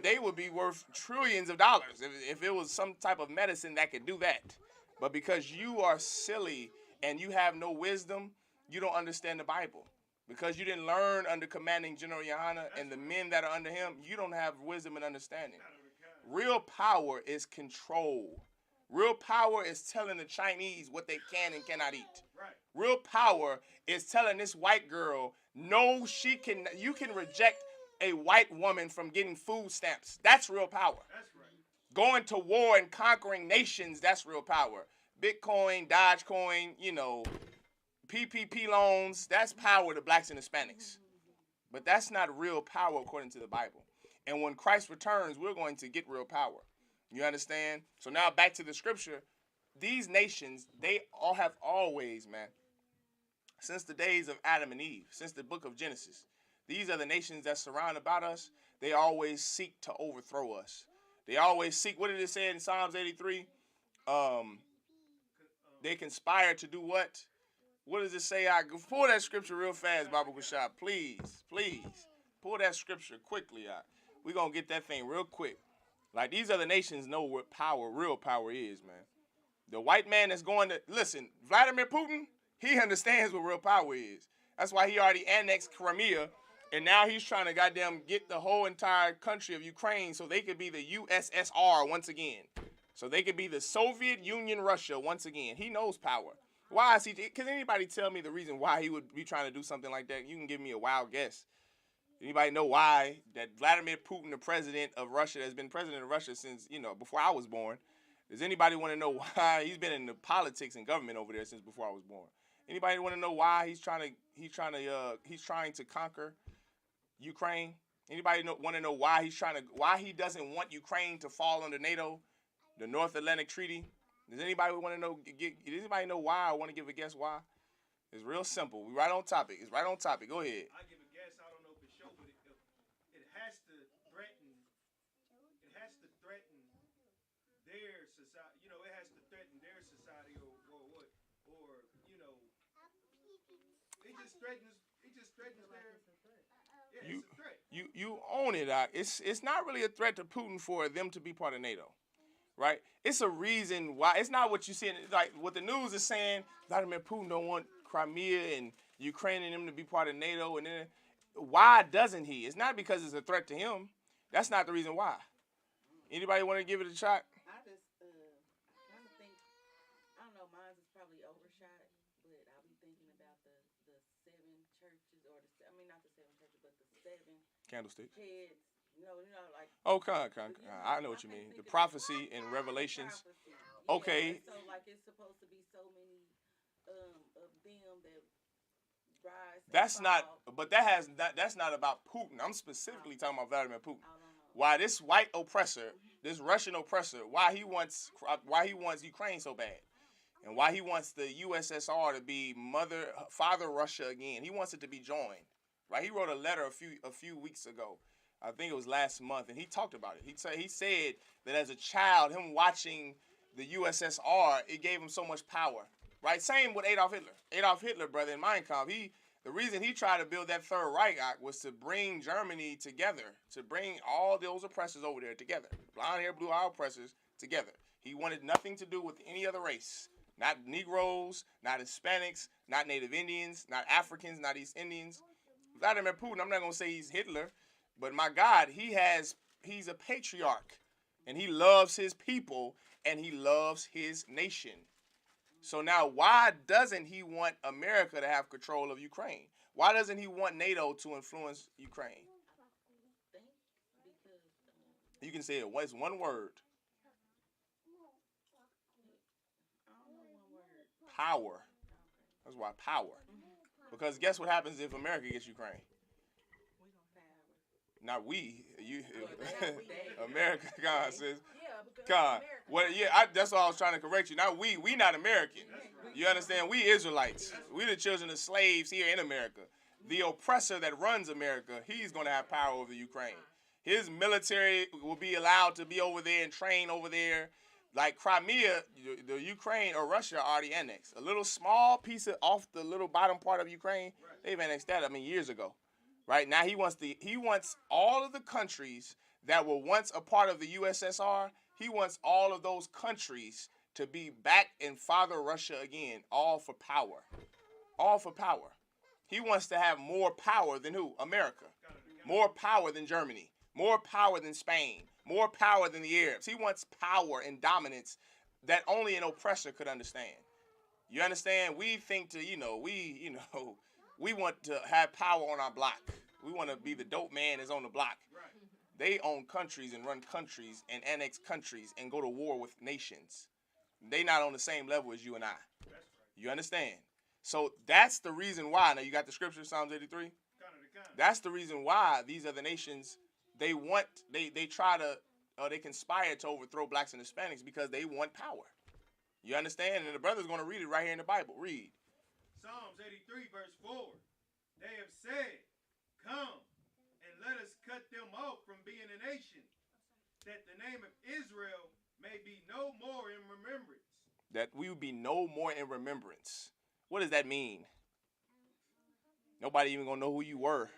[SPEAKER 1] they would be worth trillions of dollars if it was some type of medicine that could do that. But because you are silly and you have no wisdom, you don't understand the Bible. Because you didn't learn under commanding General Yohana and the men that are under him, you don't have wisdom and understanding. Real power is control. Real power is telling the Chinese what they can and cannot eat.
[SPEAKER 2] Right.
[SPEAKER 1] Real power is telling this white girl, no, you can reject a white woman from getting food stamps. That's real power.
[SPEAKER 2] That's right.
[SPEAKER 1] Going to war and conquering nations, that's real power. Bitcoin, Dogecoin, PPP loans, that's power to blacks and Hispanics. But that's not real power according to the Bible. And when Christ returns, we're going to get real power. You understand? So now back to the scripture. These nations, they all have always, man, since the days of Adam and Eve, since the book of Genesis, these are the nations that surround about us. They always seek to overthrow us. They always seek, what did it say in Psalms 83? They conspire to do what? What does it say? Pull that scripture real fast, Baba Kushab. Please. Pull that scripture quickly out. We're going to get that thing real quick. Like, these other nations know what real power is, man. The white man that's going to, listen, Vladimir Putin, he understands what real power is. That's why he already annexed Crimea, and now he's trying to goddamn get the whole entire country of Ukraine so they could be the USSR once again. So they could be the Soviet Union Russia once again. He knows power. Why is he? Can anybody tell me the reason why he would be trying to do something like that? You can give me a wild guess. Anybody know why that Vladimir Putin, the president of Russia, has been president of Russia since, before I was born? Does anybody want to know why he's been in the politics and government over there since before I was born? Anybody want to know why he's trying to conquer Ukraine? Anybody want to know why he doesn't want Ukraine to fall under NATO, the North Atlantic Treaty? Does anybody want to know? Does anybody know why? I want to give a guess why. It's real simple. We right on topic. It's right on topic. Go ahead.
[SPEAKER 2] I give a guess. I don't know for sure, but it has to threaten. It has to threaten their society. It has to threaten their society or what? Or it just threatens. It just threatens their. Yeah, it's a threat.
[SPEAKER 1] You own it, Doc. It's not really a threat to Putin for them to be part of NATO. Right? It's a reason why. It's not what you see. Like what the news is saying, Vladimir Putin don't want Crimea and Ukraine and them to be part of NATO. And then why doesn't he? It's not because it's a threat to him. That's not the reason why. Anybody want to give it a shot?
[SPEAKER 4] I just kind of think, I don't know, mine is probably overshot, but I'll be thinking about the 7 churches, or not the 7 churches, but the 7
[SPEAKER 1] candlesticks.
[SPEAKER 4] Heads. Like.
[SPEAKER 1] Oh, I know what you mean. The prophecy in Revelations.
[SPEAKER 4] Yeah,
[SPEAKER 1] okay.
[SPEAKER 4] So like it's supposed to be so many of them that rise.
[SPEAKER 1] That's not. But that's not about Putin. I'm specifically talking about Vladimir Putin. Why this white oppressor, this Russian oppressor, why he wants Ukraine so bad, and why he wants the USSR to be father Russia again. He wants it to be joined. Right? He wrote a letter a few weeks ago. I think it was last month, and he talked about it. He said that as a child, him watching the USSR, it gave him so much power, right? Same with Adolf Hitler. Adolf Hitler, brother, in Mein Kampf, the reason he tried to build that Third Reich was to bring Germany together, to bring all those oppressors over there together, blonde hair, blue eye oppressors together. He wanted nothing to do with any other race, not Negroes, not Hispanics, not Native Indians, not Africans, not East Indians. Vladimir Putin, I'm not going to say he's Hitler, but my God, he's a patriarch, and he loves his people, and he loves his nation. So now, why doesn't he want America to have control of Ukraine? Why doesn't he want NATO to influence Ukraine? You can say it. It's one word. Power. That's why power. Because guess what happens if America gets Ukraine? Not we, you, America. God says, God. Well, yeah, that's all I was trying to correct you. Not we not American. You understand? We Israelites. We the children of slaves here in America. The oppressor that runs America, he's going to have power over Ukraine. His military will be allowed to be over there and train over there. Like Crimea, the Ukraine or Russia already annexed. A little small piece off the little bottom part of Ukraine, they've annexed that, years ago. Right now, he wants all of the countries that were once a part of the USSR. He wants all of those countries to be back in Father Russia again, all for power. All for power. He wants to have more power than who? America. More power than Germany. more power than Spain, more power than the Arabs. He wants power and dominance that only an oppressor could understand. You understand? We think we want to have power on our block. We want to be the dope man that's on the block.
[SPEAKER 2] Right.
[SPEAKER 1] They own countries and run countries and annex countries and go to war with nations. They not on the same level as you and I.
[SPEAKER 2] That's right.
[SPEAKER 1] You understand? So that's the reason why. Now you got the scripture, Psalms 83.
[SPEAKER 2] Kind of.
[SPEAKER 1] That's the reason why these other nations, they try to, they conspire to overthrow blacks and Hispanics because they want power. You understand? And the brother's going to read it right here in the Bible. Read.
[SPEAKER 2] Psalms 83 verse 4. They have said, come and let us cut them off from being a nation, that the name of Israel may be no more in remembrance.
[SPEAKER 1] That we will be no more in remembrance. What does that mean? Nobody even going to know who you were.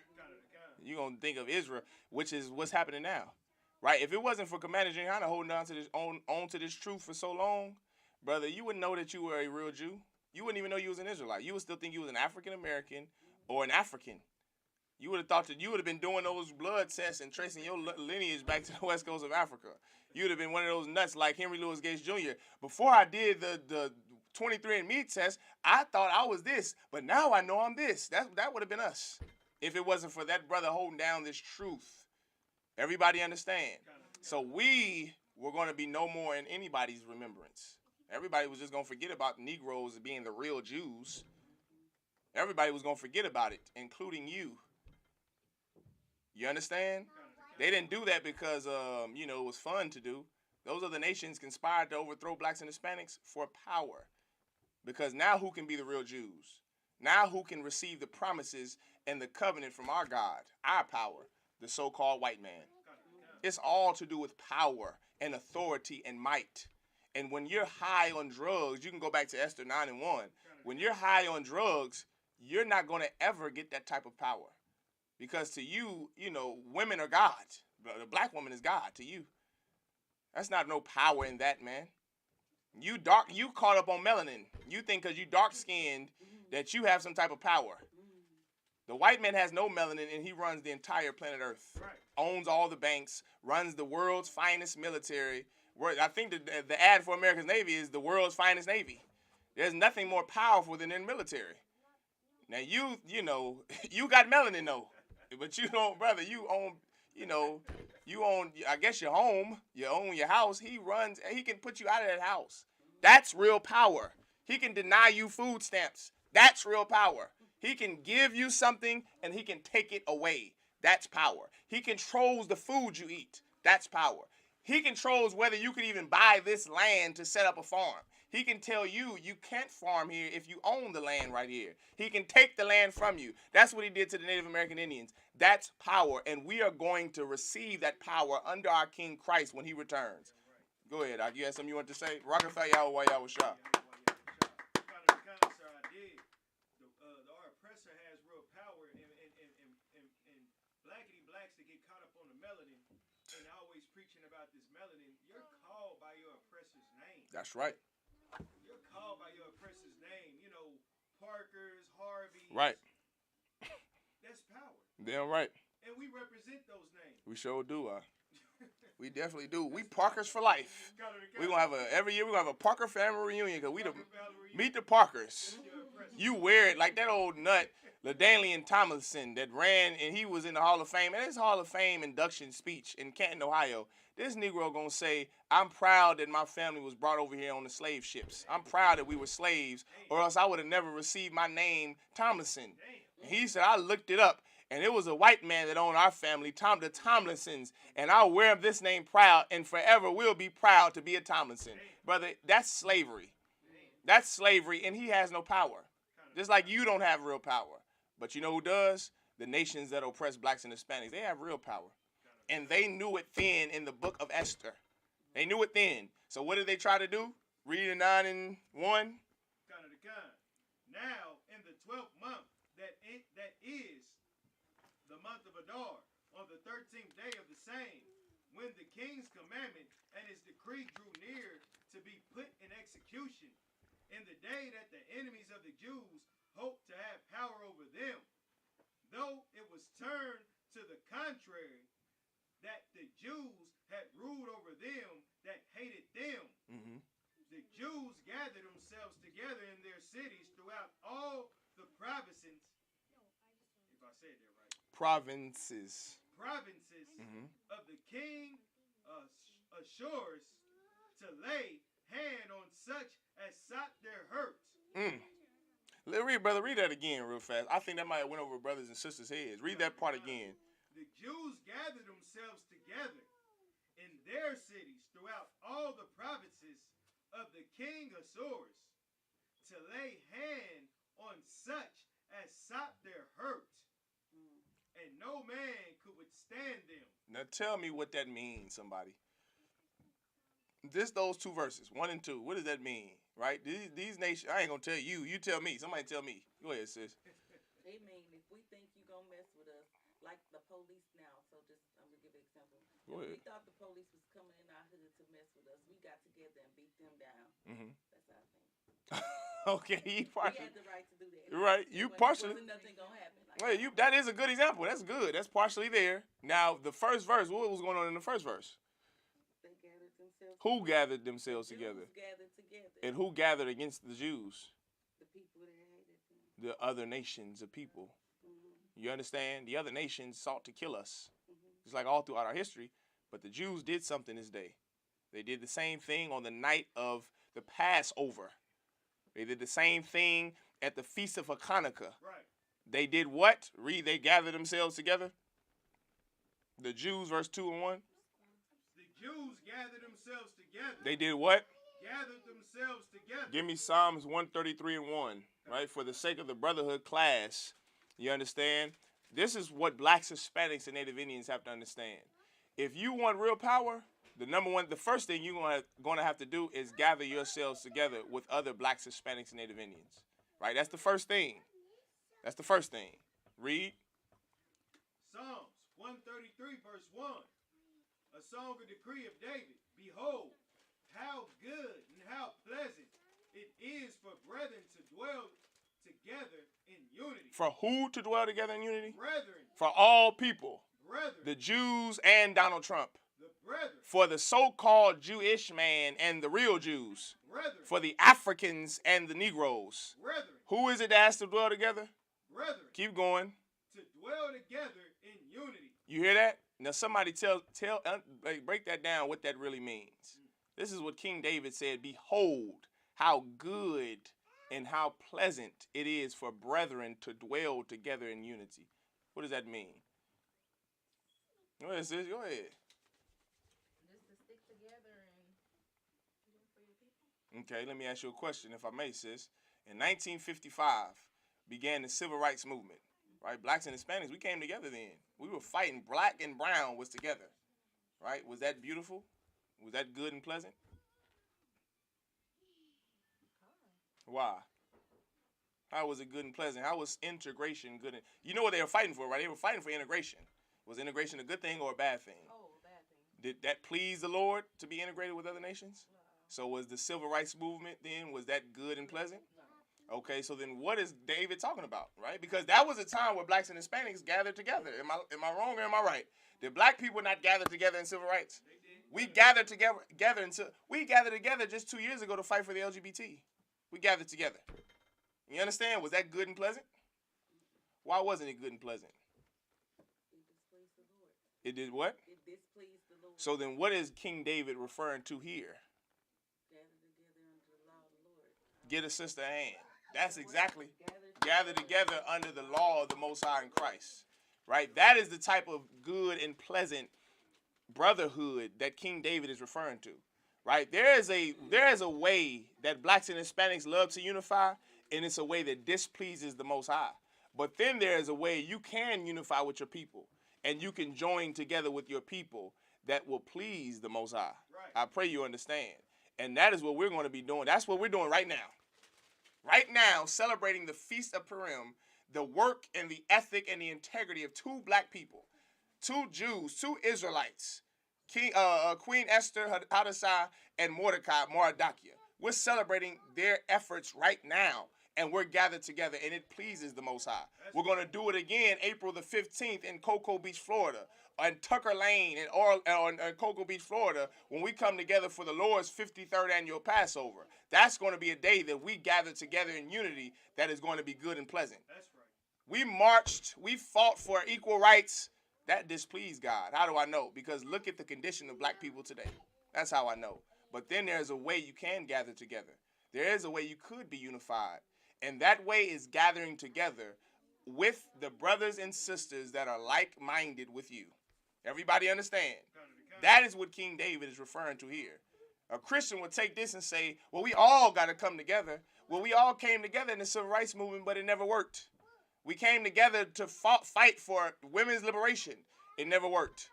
[SPEAKER 1] You're going to think of Israel, which is what's happening now. Right? If it wasn't for Commander Gianna holding on to this on to this truth for so long, brother, you wouldn't know that you were a real Jew. You wouldn't even know you was an Israelite. You would still think you was an African American or an African. You would have thought that you would have been doing those blood tests and tracing your lineage back to the west coast of Africa. You would have been one of those nuts like Henry Louis Gates Jr. Before I did the 23andMe test, I thought I was this, but now I know I'm this. That would have been us if it wasn't for that brother holding down this truth. Everybody understand? So we were going to be no more in anybody's remembrance. Everybody was just going to forget about Negroes being the real Jews. Everybody was going to forget about it, including you. You understand? They didn't do that because, it was fun to do. Those other nations conspired to overthrow blacks and Hispanics for power. Because now who can be the real Jews? Now who can receive the promises and the covenant from our God, our power, the so-called white man? It's all to do with power and authority and might. And when you're high on drugs, you can go back to Esther 9:1. When you're high on drugs, you're not going to ever get that type of power. Because to you, women are God. The black woman is God to you. That's not no power in that, man. You caught up on melanin. You think because you dark-skinned that you have some type of power. The white man has no melanin, and he runs the entire planet Earth.
[SPEAKER 2] Right.
[SPEAKER 1] Owns all the banks, runs the world's finest military. I think the ad for America's Navy is the world's finest Navy. There's nothing more powerful than in military. Now, you got melanin, though. But you don't, brother, you own, I guess your home, you own your house. He can put you out of that house. That's real power. He can deny you food stamps. That's real power. He can give you something and he can take it away. That's power. He controls the food you eat. That's power. He controls whether you can even buy this land to set up a farm. He can tell you can't farm here if you own the land right here. He can take the land from you. That's what he did to the Native American Indians. That's power, and we are going to receive that power under our King Christ when he returns. Go ahead, Doc. You had something you want to say? Rockefeller Yahweh Yahweh Shah.
[SPEAKER 2] Sir, I did. Our oppressor has real power, and blackity blacks that get caught up on the melanin and always preaching about this melanin, you're called by your oppressor's name.
[SPEAKER 1] That's right.
[SPEAKER 2] You're called by your oppressor's name. Parkers, Harveys.
[SPEAKER 1] Right.
[SPEAKER 2] That's power.
[SPEAKER 1] Damn right.
[SPEAKER 2] And we represent those names.
[SPEAKER 1] We sure do. We definitely do. We Parkers for life. We're going to have every year we're going to have a Parker family reunion because meet the Parkers. You wear it like that old nut, LaDainian Tomlinson, that ran and he was in the Hall of Fame. And his Hall of Fame induction speech in Canton, Ohio, this Negro going to say, I'm proud that my family was brought over here on the slave ships. I'm proud that we were slaves or else I would have never received my name, Tomlinson. And he said, I looked it up. And it was a white man that owned our family, the Tomlinsons. And I'll wear this name proud, and forever we'll be proud to be a Tomlinson. Brother, that's slavery. That's slavery, and he has no power. Just like you don't have real power. But you know who does? The nations that oppress blacks and Hispanics. They have real power. And they knew it then in the book of Esther. They knew it then. So what did they try to do? Read 9:1.
[SPEAKER 2] Now, in the 12th month, that is the month of Adar, on the 13th day of the same, when the king's commandment and his decree drew near to be put in execution, in the day that the enemies of the Jews hoped to have power over them, though it was turned to the contrary, that the Jews had ruled over them that hated them.
[SPEAKER 1] Mm-hmm.
[SPEAKER 2] The Jews gathered themselves together in their cities throughout all the provinces, if I said that right,
[SPEAKER 1] Provinces. Mm-hmm.
[SPEAKER 2] of the king Ashur's to lay hand on such as sought their hurts.
[SPEAKER 1] Read that again real fast. I think that might have went over brothers and sisters' heads. Read that part again.
[SPEAKER 2] The Jews gathered themselves together in their cities throughout all the provinces of the king Ashur's to lay hand on such as sought their hurt, and no man could withstand them.
[SPEAKER 1] Now tell me what that means, somebody. Just those two verses, 1 and 2. What does that mean? Right? These nations, I ain't gonna tell you. You tell me. Somebody tell me. Go ahead, sis.
[SPEAKER 4] They mean if we think you gonna mess with us, like the police now. So just I'm gonna give an example.
[SPEAKER 1] Go ahead.
[SPEAKER 4] We thought the police was coming in our hood to mess with us. We got together and beat them down.
[SPEAKER 1] Mm-hmm.
[SPEAKER 4] That's our thing.
[SPEAKER 1] Okay, you
[SPEAKER 4] We
[SPEAKER 1] partially.
[SPEAKER 4] had the right to do that.
[SPEAKER 1] Right, you partially.
[SPEAKER 4] Wasn't nothing gonna happen.
[SPEAKER 1] Well, that is a good example. That's good. That's partially there. Now, the first verse, what was going on in the first verse?
[SPEAKER 4] They gathered themselves.
[SPEAKER 1] Who gathered themselves together?
[SPEAKER 4] Jews gathered together.
[SPEAKER 1] And who gathered against the Jews?
[SPEAKER 4] The people that hated them.
[SPEAKER 1] The other nations of people.
[SPEAKER 4] Mm-hmm.
[SPEAKER 1] You understand? The other nations sought to kill us.
[SPEAKER 4] Mm-hmm.
[SPEAKER 1] Just like all throughout our history. But the Jews did something this day. They did the same thing on the night of the Passover. They did the same thing at the Feast of Hanukkah.
[SPEAKER 2] Right.
[SPEAKER 1] They did what? Read, they gathered themselves together. The Jews, verse 2 and 1.
[SPEAKER 2] The Jews gathered themselves together.
[SPEAKER 1] They did what?
[SPEAKER 2] Gathered themselves together.
[SPEAKER 1] Give me Psalms 133 and 1, right? For the sake of the Brotherhood class. You understand? This is what blacks, Hispanics, and Native Indians have to understand. If you want real power, the first thing you're going to have to do is gather yourselves together with other blacks, Hispanics, and Native Indians. Right? That's the first thing. That's the first thing. Read.
[SPEAKER 2] Psalms 133 verse 1. A song of decree of David. Behold, how good and how pleasant it is for brethren to dwell together in unity.
[SPEAKER 1] For who to dwell together in unity?
[SPEAKER 2] Brethren.
[SPEAKER 1] For all people.
[SPEAKER 2] Brethren.
[SPEAKER 1] The Jews and Donald Trump.
[SPEAKER 2] The brethren.
[SPEAKER 1] For the so-called Jewish man and the real Jews.
[SPEAKER 2] Brethren.
[SPEAKER 1] For the Africans and the Negroes.
[SPEAKER 2] Brethren.
[SPEAKER 1] Who is it that has to dwell together?
[SPEAKER 2] Brethren.
[SPEAKER 1] Keep going.
[SPEAKER 2] To dwell together in unity.
[SPEAKER 1] You hear that? Now somebody break that down, what that really means. This is what King David said, behold, how good and how pleasant it is for brethren to dwell together in unity. What does that mean? Go ahead, sis. Go ahead.
[SPEAKER 3] Just to stick together and do it for your people.
[SPEAKER 1] Okay, let me ask you a question, if I may, sis. In 1955, began the Civil Rights Movement, right? Blacks and Hispanics, we came together then. We were fighting. Black and brown was together, right? Was that beautiful? Was that good and pleasant? Why? How was it good and pleasant? How was integration good? You know what they were fighting for, right? They were fighting for integration. Was integration a good thing or a bad thing?
[SPEAKER 4] Oh, bad thing.
[SPEAKER 1] Did that please the Lord to be integrated with other nations?
[SPEAKER 4] No.
[SPEAKER 1] So was the Civil Rights Movement then, was that good and pleasant?
[SPEAKER 4] No.
[SPEAKER 1] Okay, so then what is David talking about, right? Because that was a time where blacks and Hispanics gathered together. Am I wrong or am I right? Did black people not gather together in civil rights?
[SPEAKER 2] They did.
[SPEAKER 1] We gathered together just 2 years ago to fight for the LGBT. We gathered together. You understand? Was that good and pleasant? Why wasn't it good and pleasant?
[SPEAKER 4] It displeased the Lord.
[SPEAKER 1] It did what?
[SPEAKER 4] It displeased the Lord.
[SPEAKER 1] So then what is King David referring to here?
[SPEAKER 4] Gather together under the law of the Lord.
[SPEAKER 1] Get a sister a hand. That's exactly. Gather together under the law of the Most High in Christ. Right? That is the type of good and pleasant brotherhood that King David is referring to. Right? There is a way that blacks and Hispanics love to unify, and it's a way that displeases the Most High. But then there is a way you can unify with your people, and you can join together with your people that will please the Most High.
[SPEAKER 2] Right.
[SPEAKER 1] I pray you understand. And that is what we're going to be doing. That's what we're doing right now. Right now, celebrating the Feast of Purim, the work and the ethic and the integrity of two black people, two Jews, two Israelites, Queen Esther, Hadassah, and Mordecai. We're celebrating their efforts right now. and we're gathered together, and it pleases the Most High. We're going to do it again April the 15th in Cocoa Beach, Florida, and Tucker Lane in Cocoa Beach, Florida, when we come together for the Lord's 53rd annual Passover. That's going to be a day that we gather together in unity that is going to be good and pleasant.
[SPEAKER 2] That's right.
[SPEAKER 1] We marched, we fought for equal rights. That displeased God. How do I know? Because look at the condition of black people today. That's how I know. But then there's a way you can gather together. There is a way you could be unified. And that way is gathering together with the brothers and sisters that are like-minded with you. Everybody understand? That is what King David is referring to here. A Christian would take this and say, well, we all got to come together. Well, we all came together in the civil rights movement, but it never worked. We came together to fight for women's liberation. It never worked.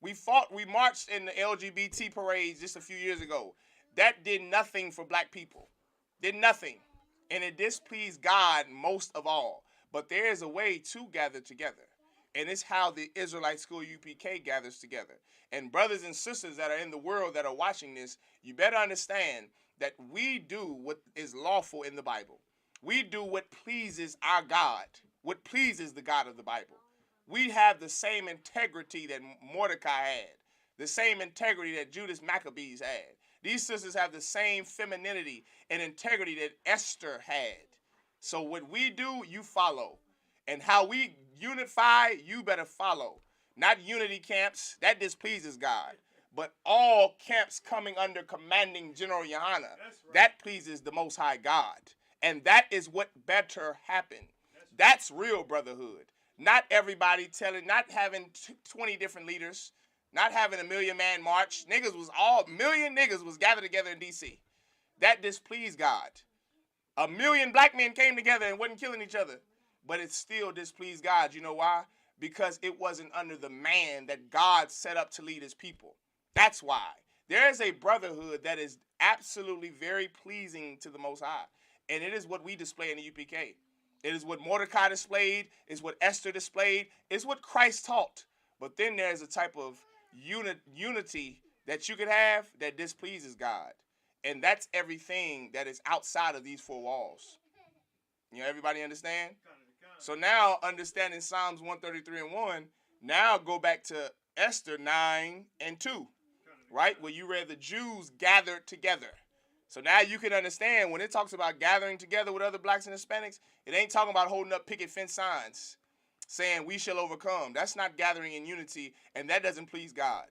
[SPEAKER 1] We marched in the LGBT parades just a few years ago. That did nothing for black people. Did nothing. And it displeased God most of all. But there is a way to gather together. And it's how the Israelite School UPK gathers together. And brothers and sisters that are in the world that are watching this, you better understand that we do what is lawful in the Bible. We do what pleases our God, what pleases the God of the Bible. We have the same integrity that Mordecai had, the same integrity that Judas Maccabees had. These sisters have the same femininity and integrity that Esther had. So what we do, you follow. And how we unify, you better follow. Not unity camps, that displeases God. But all camps coming under commanding General Yohana,
[SPEAKER 2] right.
[SPEAKER 1] That pleases the Most High God. And that is what better happened. That's real brotherhood. Not everybody not having 20 different leaders, not having a million-man march. Million niggas was gathered together in D.C. That displeased God. 1 million black men came together and wasn't killing each other. But it still displeased God. You know why? Because it wasn't under the man that God set up to lead his people. That's why. There is a brotherhood that is absolutely very pleasing to the Most High. And it is what we display in the UPK. It is what Mordecai displayed. It's what Esther displayed. It's what Christ taught. But then there's a type of unity that you could have that displeases God. And that's everything that is outside of these four walls. You know, everybody understand? So now, understanding Psalms 133 and 1, now go back to Esther 9 and 2, right? Where you read the Jews gathered together. So now you can understand when it talks about gathering together with other blacks and Hispanics, it ain't talking about holding up picket fence signs saying we shall overcome. That's not gathering in unity, and that doesn't please God.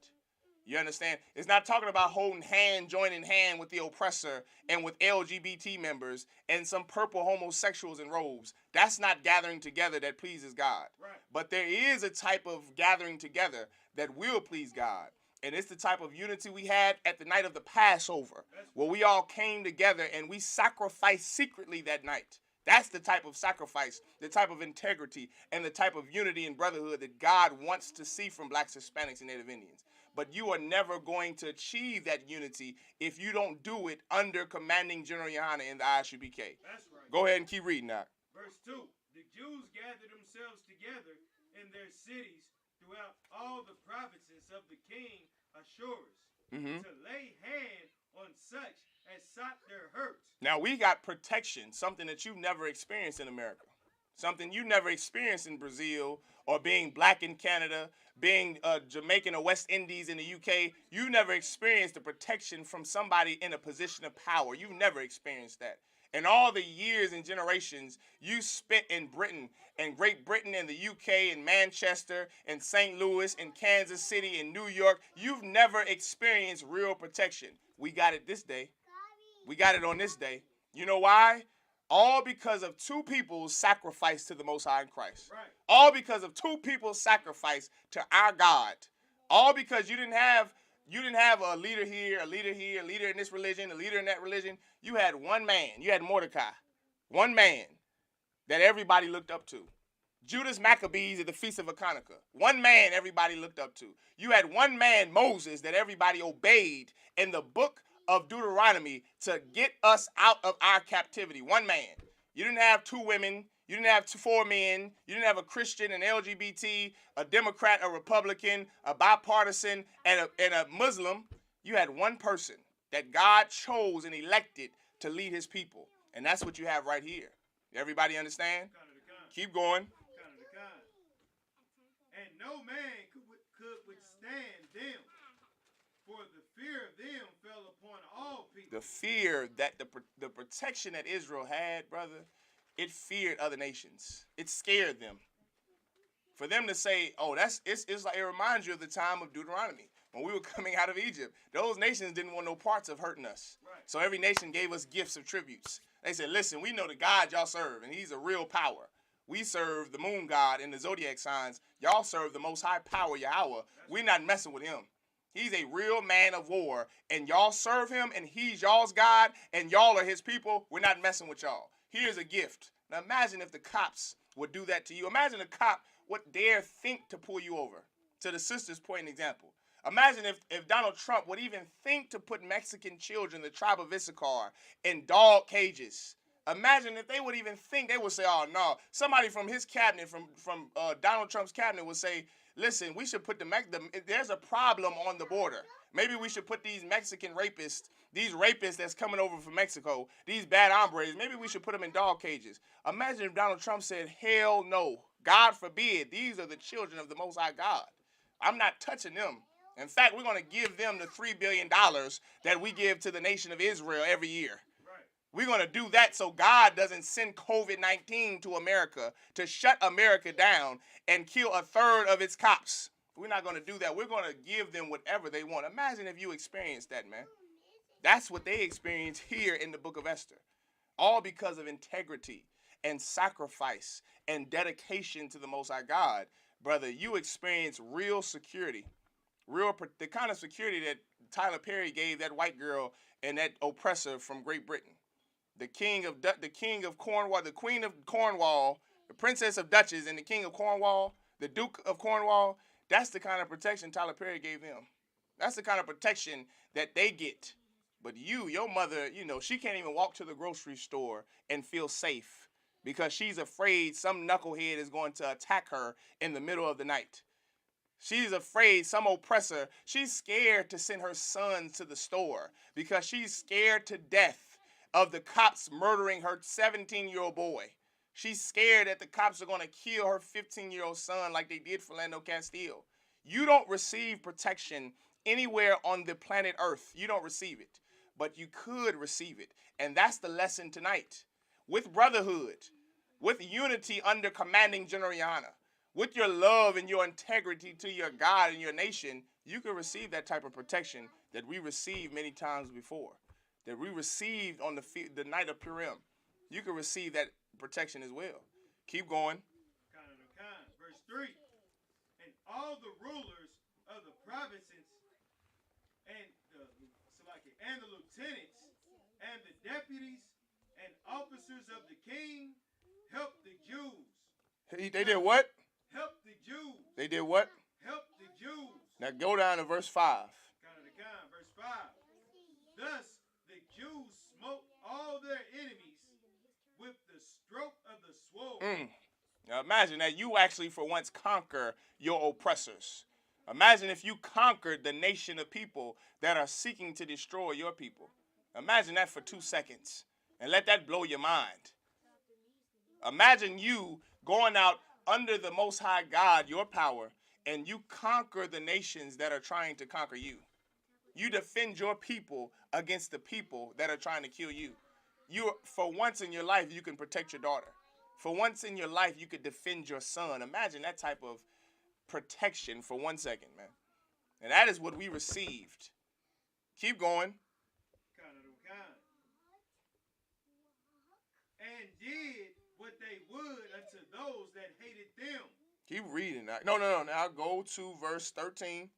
[SPEAKER 1] You understand? It's not talking about holding hand, joining hand with the oppressor and with LGBT members and some purple homosexuals in robes. That's not gathering together that pleases God.
[SPEAKER 2] Right.
[SPEAKER 1] But there is a type of gathering together that will please God. And it's the type of unity we had at the night of the Passover, where we all came together and we sacrificed secretly that night. That's the type of sacrifice, the type of integrity, and the type of unity and brotherhood that God wants to see from blacks, Hispanics, and Native Indians. But you are never going to achieve that unity if you don't do it under commanding General Yohana in the Isupk.
[SPEAKER 2] That's right.
[SPEAKER 1] Go ahead and keep reading now.
[SPEAKER 2] Verse 2. The Jews gathered themselves together in their cities throughout all the provinces of the king Ashurus to lay hand on such as sought their hurts.
[SPEAKER 1] Now we got protection, something that you've never experienced in America. Something you never experienced in Brazil or being black in Canada, being Jamaican or West Indies in the UK. You never experienced the protection from somebody in a position of power. You've never experienced that. And all the years and generations you spent in Britain and Great Britain and the UK and Manchester and St. Louis and Kansas City and New York, you've never experienced real protection. We got it this day. We got it on this day. You know why? All because of two people's sacrifice to the Most High in Christ.
[SPEAKER 2] Right.
[SPEAKER 1] All because of two people's sacrifice to our God. All because you didn't have a leader here, a leader here, a leader in this religion, a leader in that religion. You had one man. You had Mordecai. One man that everybody looked up to. Judas Maccabees at the Feast of Hanukkah. One man everybody looked up to. You had one man, Moses, that everybody obeyed in the book of Deuteronomy to get us out of our captivity. One man. You didn't have two women. You didn't have four men. You didn't have a Christian, an LGBT, a Democrat, a Republican, a bipartisan, and a Muslim. You had one person that God chose and elected to lead his people. And that's what you have right here. Everybody understand?
[SPEAKER 2] Kind of the kind.
[SPEAKER 1] Keep going.
[SPEAKER 2] Kind of the kind. And no man could withstand them, for the fear of them fell upon all people.
[SPEAKER 1] The fear that the protection that Israel had, brother, it feared other nations. It scared them. For them to say, oh, it's like, it reminds you of the time of Deuteronomy. When we were coming out of Egypt, those nations didn't want no parts of hurting us.
[SPEAKER 2] Right.
[SPEAKER 1] So every nation gave us gifts of tributes. They said, listen, we know the God y'all serve, and he's a real power. We serve the moon god and the zodiac signs. Y'all serve the most high power, Yahweh. We're not messing with him. He's a real man of war, and y'all serve him, and he's y'all's God, and y'all are his people. We're not messing with y'all. Here's a gift. Now imagine if the cops would do that to you. Imagine a cop would dare think to pull you over. To the sister's point and example. Imagine if Donald Trump would even think to put Mexican children, the tribe of Isupk, in dog cages. Imagine if they would even think, they would say, oh, no. Somebody from his cabinet, from Donald Trump's cabinet would say, listen, we should put there's a problem on the border. Maybe we should put these Mexican rapists, these rapists that's coming over from Mexico, these bad hombres, maybe we should put them in dog cages. Imagine if Donald Trump said, hell no. God forbid, these are the children of the Most High God. I'm not touching them. In fact, we're going to give them the $3 billion that we give to the nation of Israel every year.
[SPEAKER 2] Right.
[SPEAKER 1] We're going to do that so God doesn't send COVID-19 to America to shut America down and kill a third of its cops. We're not going to do that. We're going to give them whatever they want. Imagine if you experienced that, man. That's what they experienced here in the book of Esther. All because of integrity and sacrifice and dedication to the Most High God. Brother, you experience real security. The kind of security that Tyler Perry gave that white girl and that oppressor from Great Britain. The king of Cornwall, the queen of Cornwall, the princess of Dutchess, and the king of Cornwall, the duke of Cornwall. That's the kind of protection Tyler Perry gave them. That's the kind of protection that they get. But your mother, she can't even walk to the grocery store and feel safe because she's afraid some knucklehead is going to attack her in the middle of the night. She's afraid some oppressor, she's scared to send her sons to the store because she's scared to death of the cops murdering her 17-year-old boy. She's scared that the cops are going to kill her 15-year-old son like they did for Philando Castile. You don't receive protection anywhere on the planet Earth. You don't receive it, but you could receive it. And that's the lesson tonight. With brotherhood, with unity under commanding Generaliana, with your love and your integrity to your God and your nation, you can receive that type of protection that we received many times before, that we received on the night of Purim. You can receive that protection as well. Keep going.
[SPEAKER 2] Verse 3. And all the rulers of the provinces and the lieutenants and the deputies and officers of the king helped the Jews.
[SPEAKER 1] They did what?
[SPEAKER 2] Help the Jews.
[SPEAKER 1] They did what?
[SPEAKER 2] Help the Jews.
[SPEAKER 1] Now go down to verse 5.
[SPEAKER 2] Verse 5. Thus the Jews smote all their enemies with the stroke of the sword.
[SPEAKER 1] Now imagine that you actually for once conquer your oppressors. Imagine if you conquered the nation of people that are seeking to destroy your people. Imagine that for 2 seconds and let that blow your mind. Imagine you going out under the Most High God, your power, and you conquer the nations that are trying to conquer you. You defend your people against the people that are trying to kill you. For once in your life, you can protect your daughter. For once in your life, you could defend your son. Imagine that type of protection for 1 second, man. And that is what we received. Keep going.
[SPEAKER 2] And did what they would unto those that hated them.
[SPEAKER 1] Keep reading that. No. Now go to verse 13.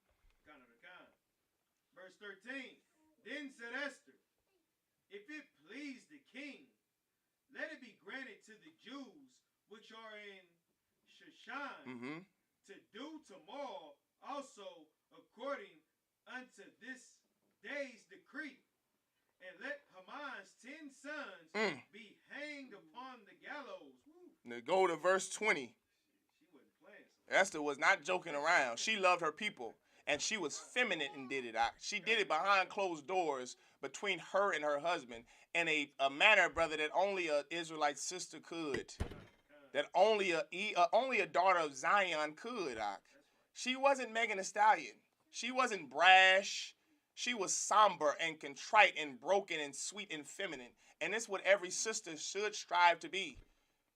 [SPEAKER 2] Verse 13. Then said Esther, if it please the king, let it be granted to the Jews which are in Shushan to do tomorrow also according unto this day's decree. And let Haman's 10 sons be hanged upon the gallows.
[SPEAKER 1] Now go to verse 20.
[SPEAKER 2] She wasn't playing.
[SPEAKER 1] Esther was not joking around. She loved her people. And she was feminine and did it. She did it behind closed doors between her and her husband in a manner, brother, that only a Israelite sister could. That only a daughter of Zion could. She wasn't Megan Thee Stallion. She wasn't brash. She was somber and contrite and broken and sweet and feminine. And it's what every sister should strive to be.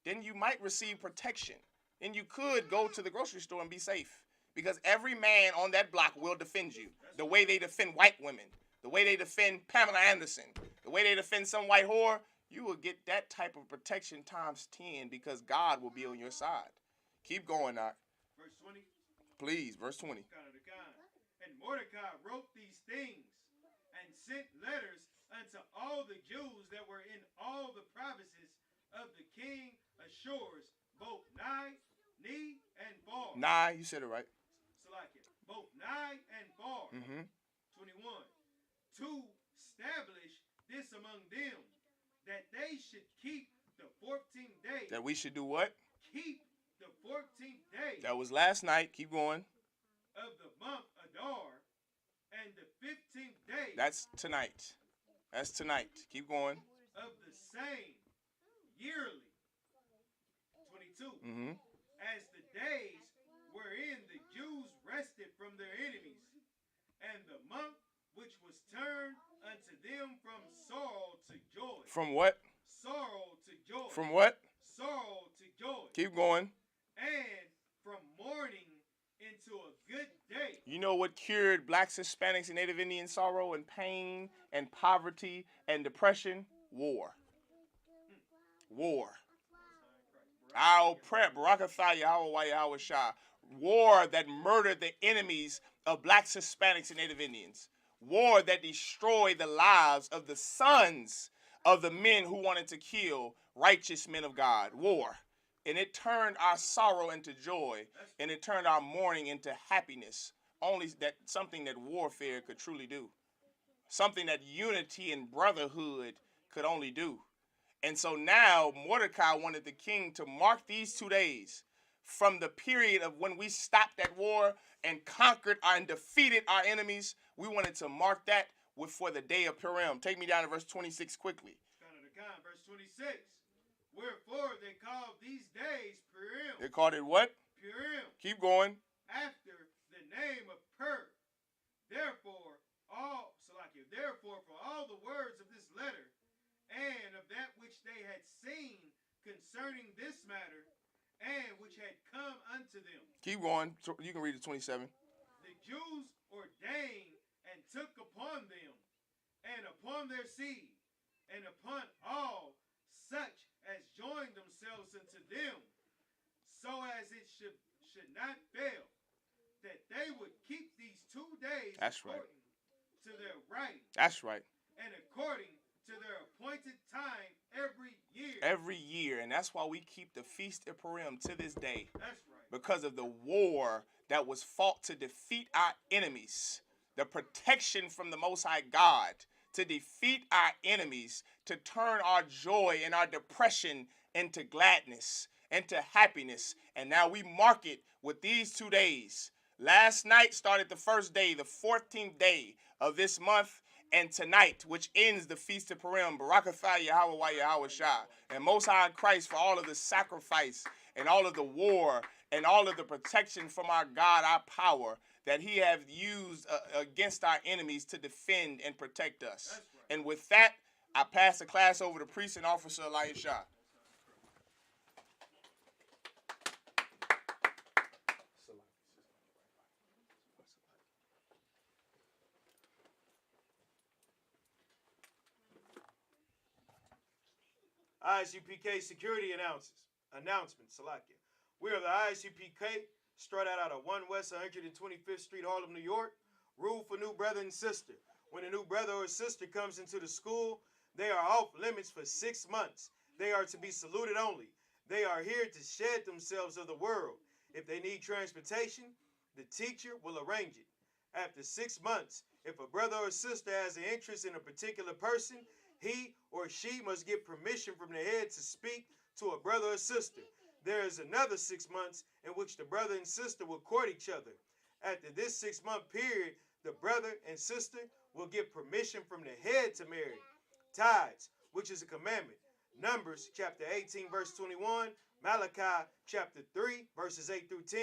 [SPEAKER 1] Then you might receive protection. Then you could go to the grocery store and be safe. Because every man on that block will defend you. The way they defend white women. The way they defend Pamela Anderson. The way they defend some white whore. You will get that type of protection times 10 because God will be on your side. Keep going, Doc.
[SPEAKER 2] Verse 20.
[SPEAKER 1] Please, verse 20.
[SPEAKER 2] And Mordecai wrote these things and sent letters unto all the Jews that were in all the provinces of the king Assuer's, both nigh, near, and far.
[SPEAKER 1] Nigh, you said it right.
[SPEAKER 2] Salakia. Both nigh and far. 21. To establish this among them, that they should keep the 14th day.
[SPEAKER 1] That we should do what?
[SPEAKER 2] Keep the 14th day.
[SPEAKER 1] That was last night. Keep going.
[SPEAKER 2] Of the month Adar, and the 15th day.
[SPEAKER 1] That's tonight. That's tonight. Keep going.
[SPEAKER 2] Of the same yearly. 22. As the days wherein the Jews rested from their enemies, and the month which was turned unto them from sorrow to joy.
[SPEAKER 1] From what?
[SPEAKER 2] Sorrow to joy.
[SPEAKER 1] From what?
[SPEAKER 2] Sorrow to joy.
[SPEAKER 1] Keep going.
[SPEAKER 2] And from mourning into a good day.
[SPEAKER 1] You know what cured blacks, Hispanics, and Native Indian sorrow and pain and poverty and depression? War. War. Our prayer, Barakatha Yahweh Yahweh Shah. War that murdered the enemies of blacks, Hispanics, and Native Indians. War that destroyed the lives of the sons of the men who wanted to kill righteous men of God. War. And it turned our sorrow into joy, and it turned our mourning into happiness. Only that something that warfare could truly do. Something that unity and brotherhood could only do. And so now Mordecai wanted the king to mark these 2 days from the period of when we stopped that war and conquered and defeated our enemies. We wanted to mark that for the day of Purim. Take me down to verse 26 quickly.
[SPEAKER 2] Verse 26. Wherefore they called these days Purim.
[SPEAKER 1] They called it what?
[SPEAKER 2] Purim.
[SPEAKER 1] Keep going.
[SPEAKER 2] After the name of Pur. Therefore, for all the words of this letter, and of that which they had seen concerning this matter, and which had come unto them.
[SPEAKER 1] Keep going. You can read it 27.
[SPEAKER 2] The Jews ordained and took upon them, and upon their seed, and upon all such as joined themselves unto them, so as it should not fail, that they would keep these 2 days.
[SPEAKER 1] That's right.
[SPEAKER 2] To their writing.
[SPEAKER 1] That's right.
[SPEAKER 2] And according to their appointed time every year.
[SPEAKER 1] Every year. And that's why we keep the Feast of Purim to this day.
[SPEAKER 2] That's right.
[SPEAKER 1] Because of the war that was fought to defeat our enemies. The protection from the Most High God to defeat our enemies, to turn our joy and our depression into gladness, into happiness. And now we mark it with these 2 days. Last night started the first day, the 14th day of this month, and tonight, which ends the Feast of Purim, Barakatha Yahweh Yahweh Shah, and Most High Christ for all of the sacrifice and all of the war and all of the protection from our God, our power, that he have used against our enemies to defend and protect us. Right. And with that, I pass the class over to Priest and Officer Elijah Shah.
[SPEAKER 2] ISUPK security announcement, Salakia. We are the ISUPK, straight out of 1 West 125th Street, Harlem, New York. Rule for new brother and sister. When a new brother or sister comes into the school, they are off limits for 6 months. They are to be saluted only. They are here to shed themselves of the world. If they need transportation, the teacher will arrange it. After 6 months, if a brother or sister has an interest in a particular person, he or she must get permission from the head to speak to a brother or sister. There is another 6 months in which the brother and sister will court each other.
[SPEAKER 5] After this 6-month period, the brother and sister will get permission from the head to marry. Tithes, which is a commandment. Numbers chapter 18, verse 21. Malachi chapter 3, verses 8 through 10.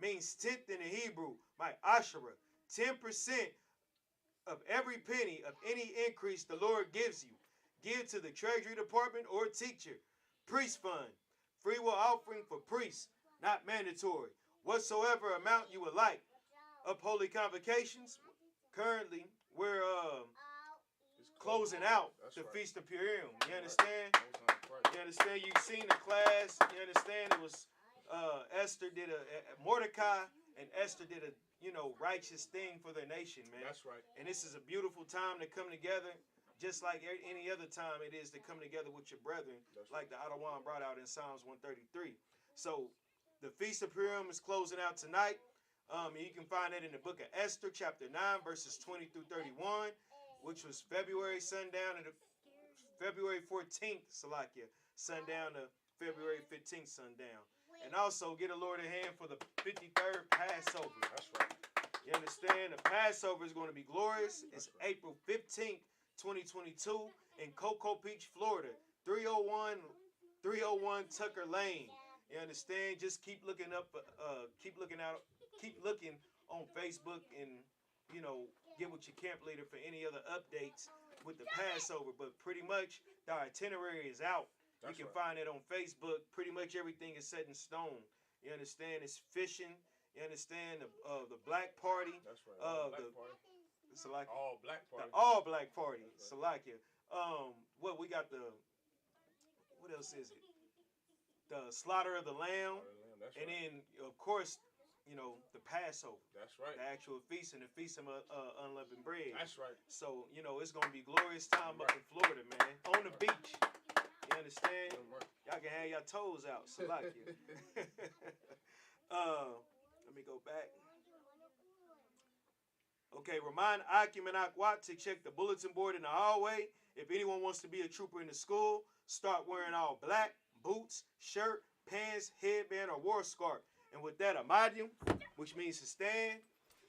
[SPEAKER 5] Means tenth in the Hebrew, my Asherah. 10% of every penny of any increase the Lord gives you. Give to the Treasury Department or teacher. Priest fund. Free will offering for priests, not mandatory. Whatsoever amount you would like. Up holy convocations. Currently, we're closing out the Feast of Purim. You understand? You understand? You've seen the class. You understand? It was Esther did Mordecai and Esther did a righteous thing for their nation, man.
[SPEAKER 1] That's right.
[SPEAKER 5] And this is a beautiful time to come together, just like any other time it is to come together with your brethren, like the Adawan brought out in Psalms 133. So the Feast of Purim is closing out tonight. You can find that in the book of Esther, chapter 9, verses 20 through 31, which was February sundown and February 14th, Salakia, sundown to February 15th, sundown. And also get a Lord in hand for the 53rd Passover.
[SPEAKER 1] That's right.
[SPEAKER 5] You understand? The Passover is going to be glorious. It's April 15th, 2022 in Cocoa Beach, Florida. 301 Tucker Lane. You understand? Just keep looking up, keep looking on Facebook and, get with your camp leader for any other updates with the Passover. But pretty much the itinerary is out. You can find it on Facebook. Pretty much everything is set in stone. You understand? It's fishing. You understand? The black party.
[SPEAKER 1] That's right.
[SPEAKER 5] Black party. It's like
[SPEAKER 1] all black party.
[SPEAKER 5] The all black party.
[SPEAKER 1] Right.
[SPEAKER 5] Salakia. What we got what else is it? The slaughter of the lamb.
[SPEAKER 1] That's
[SPEAKER 5] and
[SPEAKER 1] right.
[SPEAKER 5] then of course, the Passover.
[SPEAKER 1] That's right.
[SPEAKER 5] The actual feast and the feast of unleavened bread.
[SPEAKER 1] That's right.
[SPEAKER 5] So, it's gonna be glorious time up in Florida, man. On the beach. You understand? Y'all can have your toes out. Salakia. Let me go back. Okay, remind Akim and Akwat to check the bulletin board in the hallway. If anyone wants to be a trooper in the school, start wearing all black, boots, shirt, pants, headband, or war scarf. And with that, Amadium, which means to stand.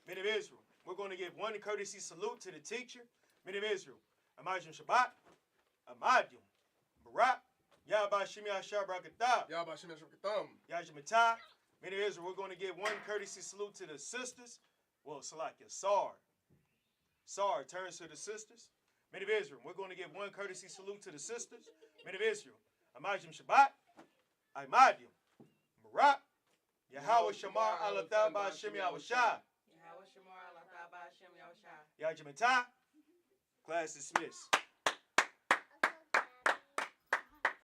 [SPEAKER 5] Men of Israel, we're going to give one courtesy salute to the teacher. Men of Israel, Amadium Shabbat, Amadium, Barak, Yahba Shemi Ashar Brakatab,
[SPEAKER 1] Yahba Shemi Ashar Brakatab,
[SPEAKER 5] Yajmatah. Men of Israel, we're going to give one courtesy salute to the sisters. Well, Salakia, Sar. Sar turns to the sisters. Men of Israel, we're going to give one courtesy salute to the sisters. Men of Israel, Amadium Shabbat, Amadium, Barak, Yahweh Shamar Alatah Ba'Shem Yahushua.
[SPEAKER 4] Yahweh Shamar Alatah Ba'Shem Yahushua.
[SPEAKER 5] Yajmatah. Class dismissed.